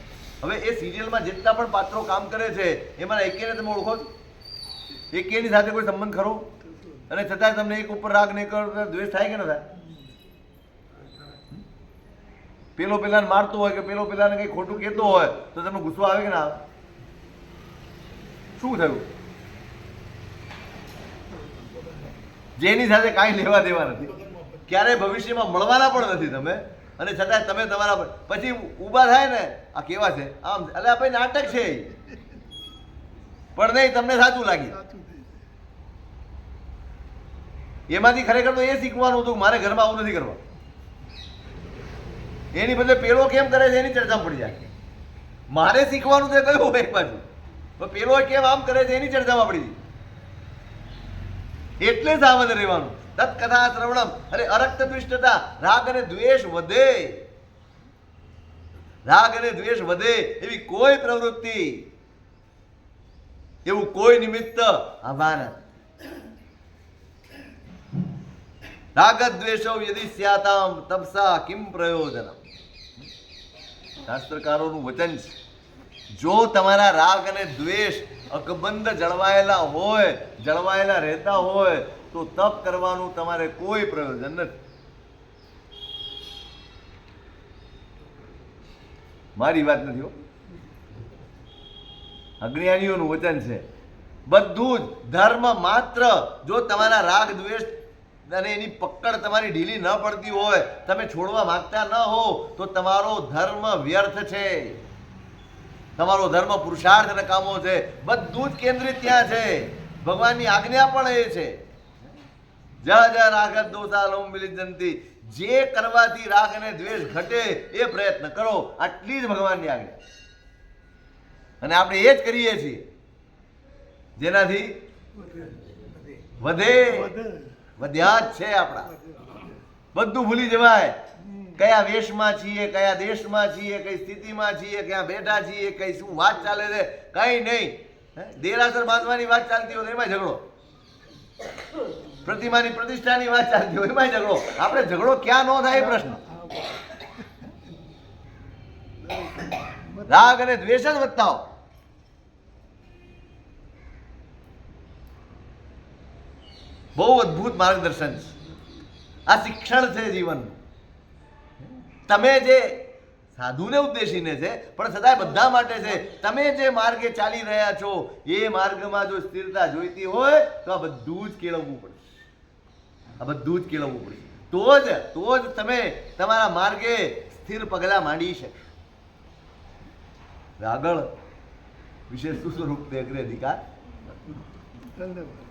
Speaker 1: હવે એ સિરિયલમાં જેટલા પણ પાત્રો કામ કરે છે એમાં એકેને તમે ઓળખો છો? એકેની સાથે કોઈ સંબંધ ખરો? અને છતાં તમને એક ઉપર રાગ નહીં કરો, દ્વેષ થાય કે ન થાય? પેલો પેલાને મારતો હોય કે પેલો પેલાને કઈ ખોટું કહેતો હોય તો તમને ગુસ્સો આવે કે ના આવે? શું થયું? જેની સાથે કાંઈ લેવા દેવા નથી, ક્યારેય ભવિષ્યમાં મળવાના પણ નથી તમે, અને છતાં તમે તમારા પછી ઊભા થાય ને, આ કેવા છે આમ, એટલે આ ભાઈ નાટક છે પણ નહીં, તમને સાચું લાગ્યું.
Speaker 3: સાચું થઈ
Speaker 1: એમાંથી ખરેખર તો એ શીખવાનું હતું કે મારે ઘરમાં આવું નથી કરવા. એની બદલે પેલો કેમ કરે છે એની ચર્ચામાં પડી જાય. મારે શીખવાનું છે કયું એક બાજુ, તો પેલો કેમ આમ કરે છે એની ચર્ચામાં પડી જાય. એટલે સાવધ રહેવાનું. તત્કથા શ્રવણમ, અરે અરક્ત દ્વિષ્ટતા, રાગ અને દ્વેષ વધે, રાગ અને દ્વેષ વધે એવી કોઈ પ્રવૃત્તિ, એવું કોઈ નિમિત્ત આભાન. રાગદ્વેષો યદિ સ્યાતામ તપસા કિમ પ્રયોજનમ. શાસ્ત્રકારોનું વચન છે, જો તમારા રાગ અને દ્વેષ અકબંધ જળવાયેલા હોય, જળવાયેલા રહેતા હોય તો તપ કરવાનું તમારે કોઈ પ્રયોજન નથી. મારી વાત નથી હો, અજ્ઞાનીઓનું વચન છે. બધું જ ધર્મ માત્ર જો તમારા રાગ દ્વેષ અને એની પકડ તમારી ઢીલી ન પડતી હોય, તમે છોડવા માંગતા ન હો, તો તમારો ધર્મ વ્યર્થ છે, તમારો ધર્મ પુરુષાર્થ નકામો છે. બધું જ કેન્દ્રિત ત્યાં છે. ભગવાનની આજ્ઞા પણ એ છે, જ જ રાગત દોષાલોમ વિલિજંતી, જે કરવાથી રાગ અને દ્વેષ ઘટે એ પ્રયત્ન કરો, આટલી જ ભગવાનની આજ્ઞા. અને આપણે એ જ કરીએ છીએ જેનાથી વધે, વધ્યા જ છે. આપણા બધું ભૂલી જવાય. કયા વેશમાં છીએ, કયા દેશમાં છીએ, કઈ સ્થિતિમાં છીએ, ક્યાં બેઠા છીએ, કઈ શું વાત ચાલે છે, કઈ નહીં. દેરાસર બાંધવાની વાત ચાલતી હોય એમાં ઝઘડો, પ્રતિમાની પ્રતિષ્ઠાની વાત ચાલતી હોય એમાં ઝઘડો. આપણે ઝઘડો ક્યાં ન થાય એ પ્રશ્ન. રાગ અને દ્વેષ જ વધતા હો. બહુ અદ્ભુત માર્ગદર્શન છે આ, શિક્ષણ છે જીવનનું. તમે જે સાધુને ઉદ્દેશીને છે પણ છતાંય બધા માટે છે. તમે જે માર્ગે ચાલી રહ્યા છો એ માર્ગમાં જો સ્થિરતા જોઈતી હોય તો આ બધું જ કેળવવું પડે, આ બધું જ કેળવવું પડે. તો જ તમે તમારા માર્ગે સ્થિર પગલાં માંડી શકશો. આગળ વિશેષ સ્વરૂપ તે અગ્રાધિકાર.
Speaker 3: ધન્યવાદ.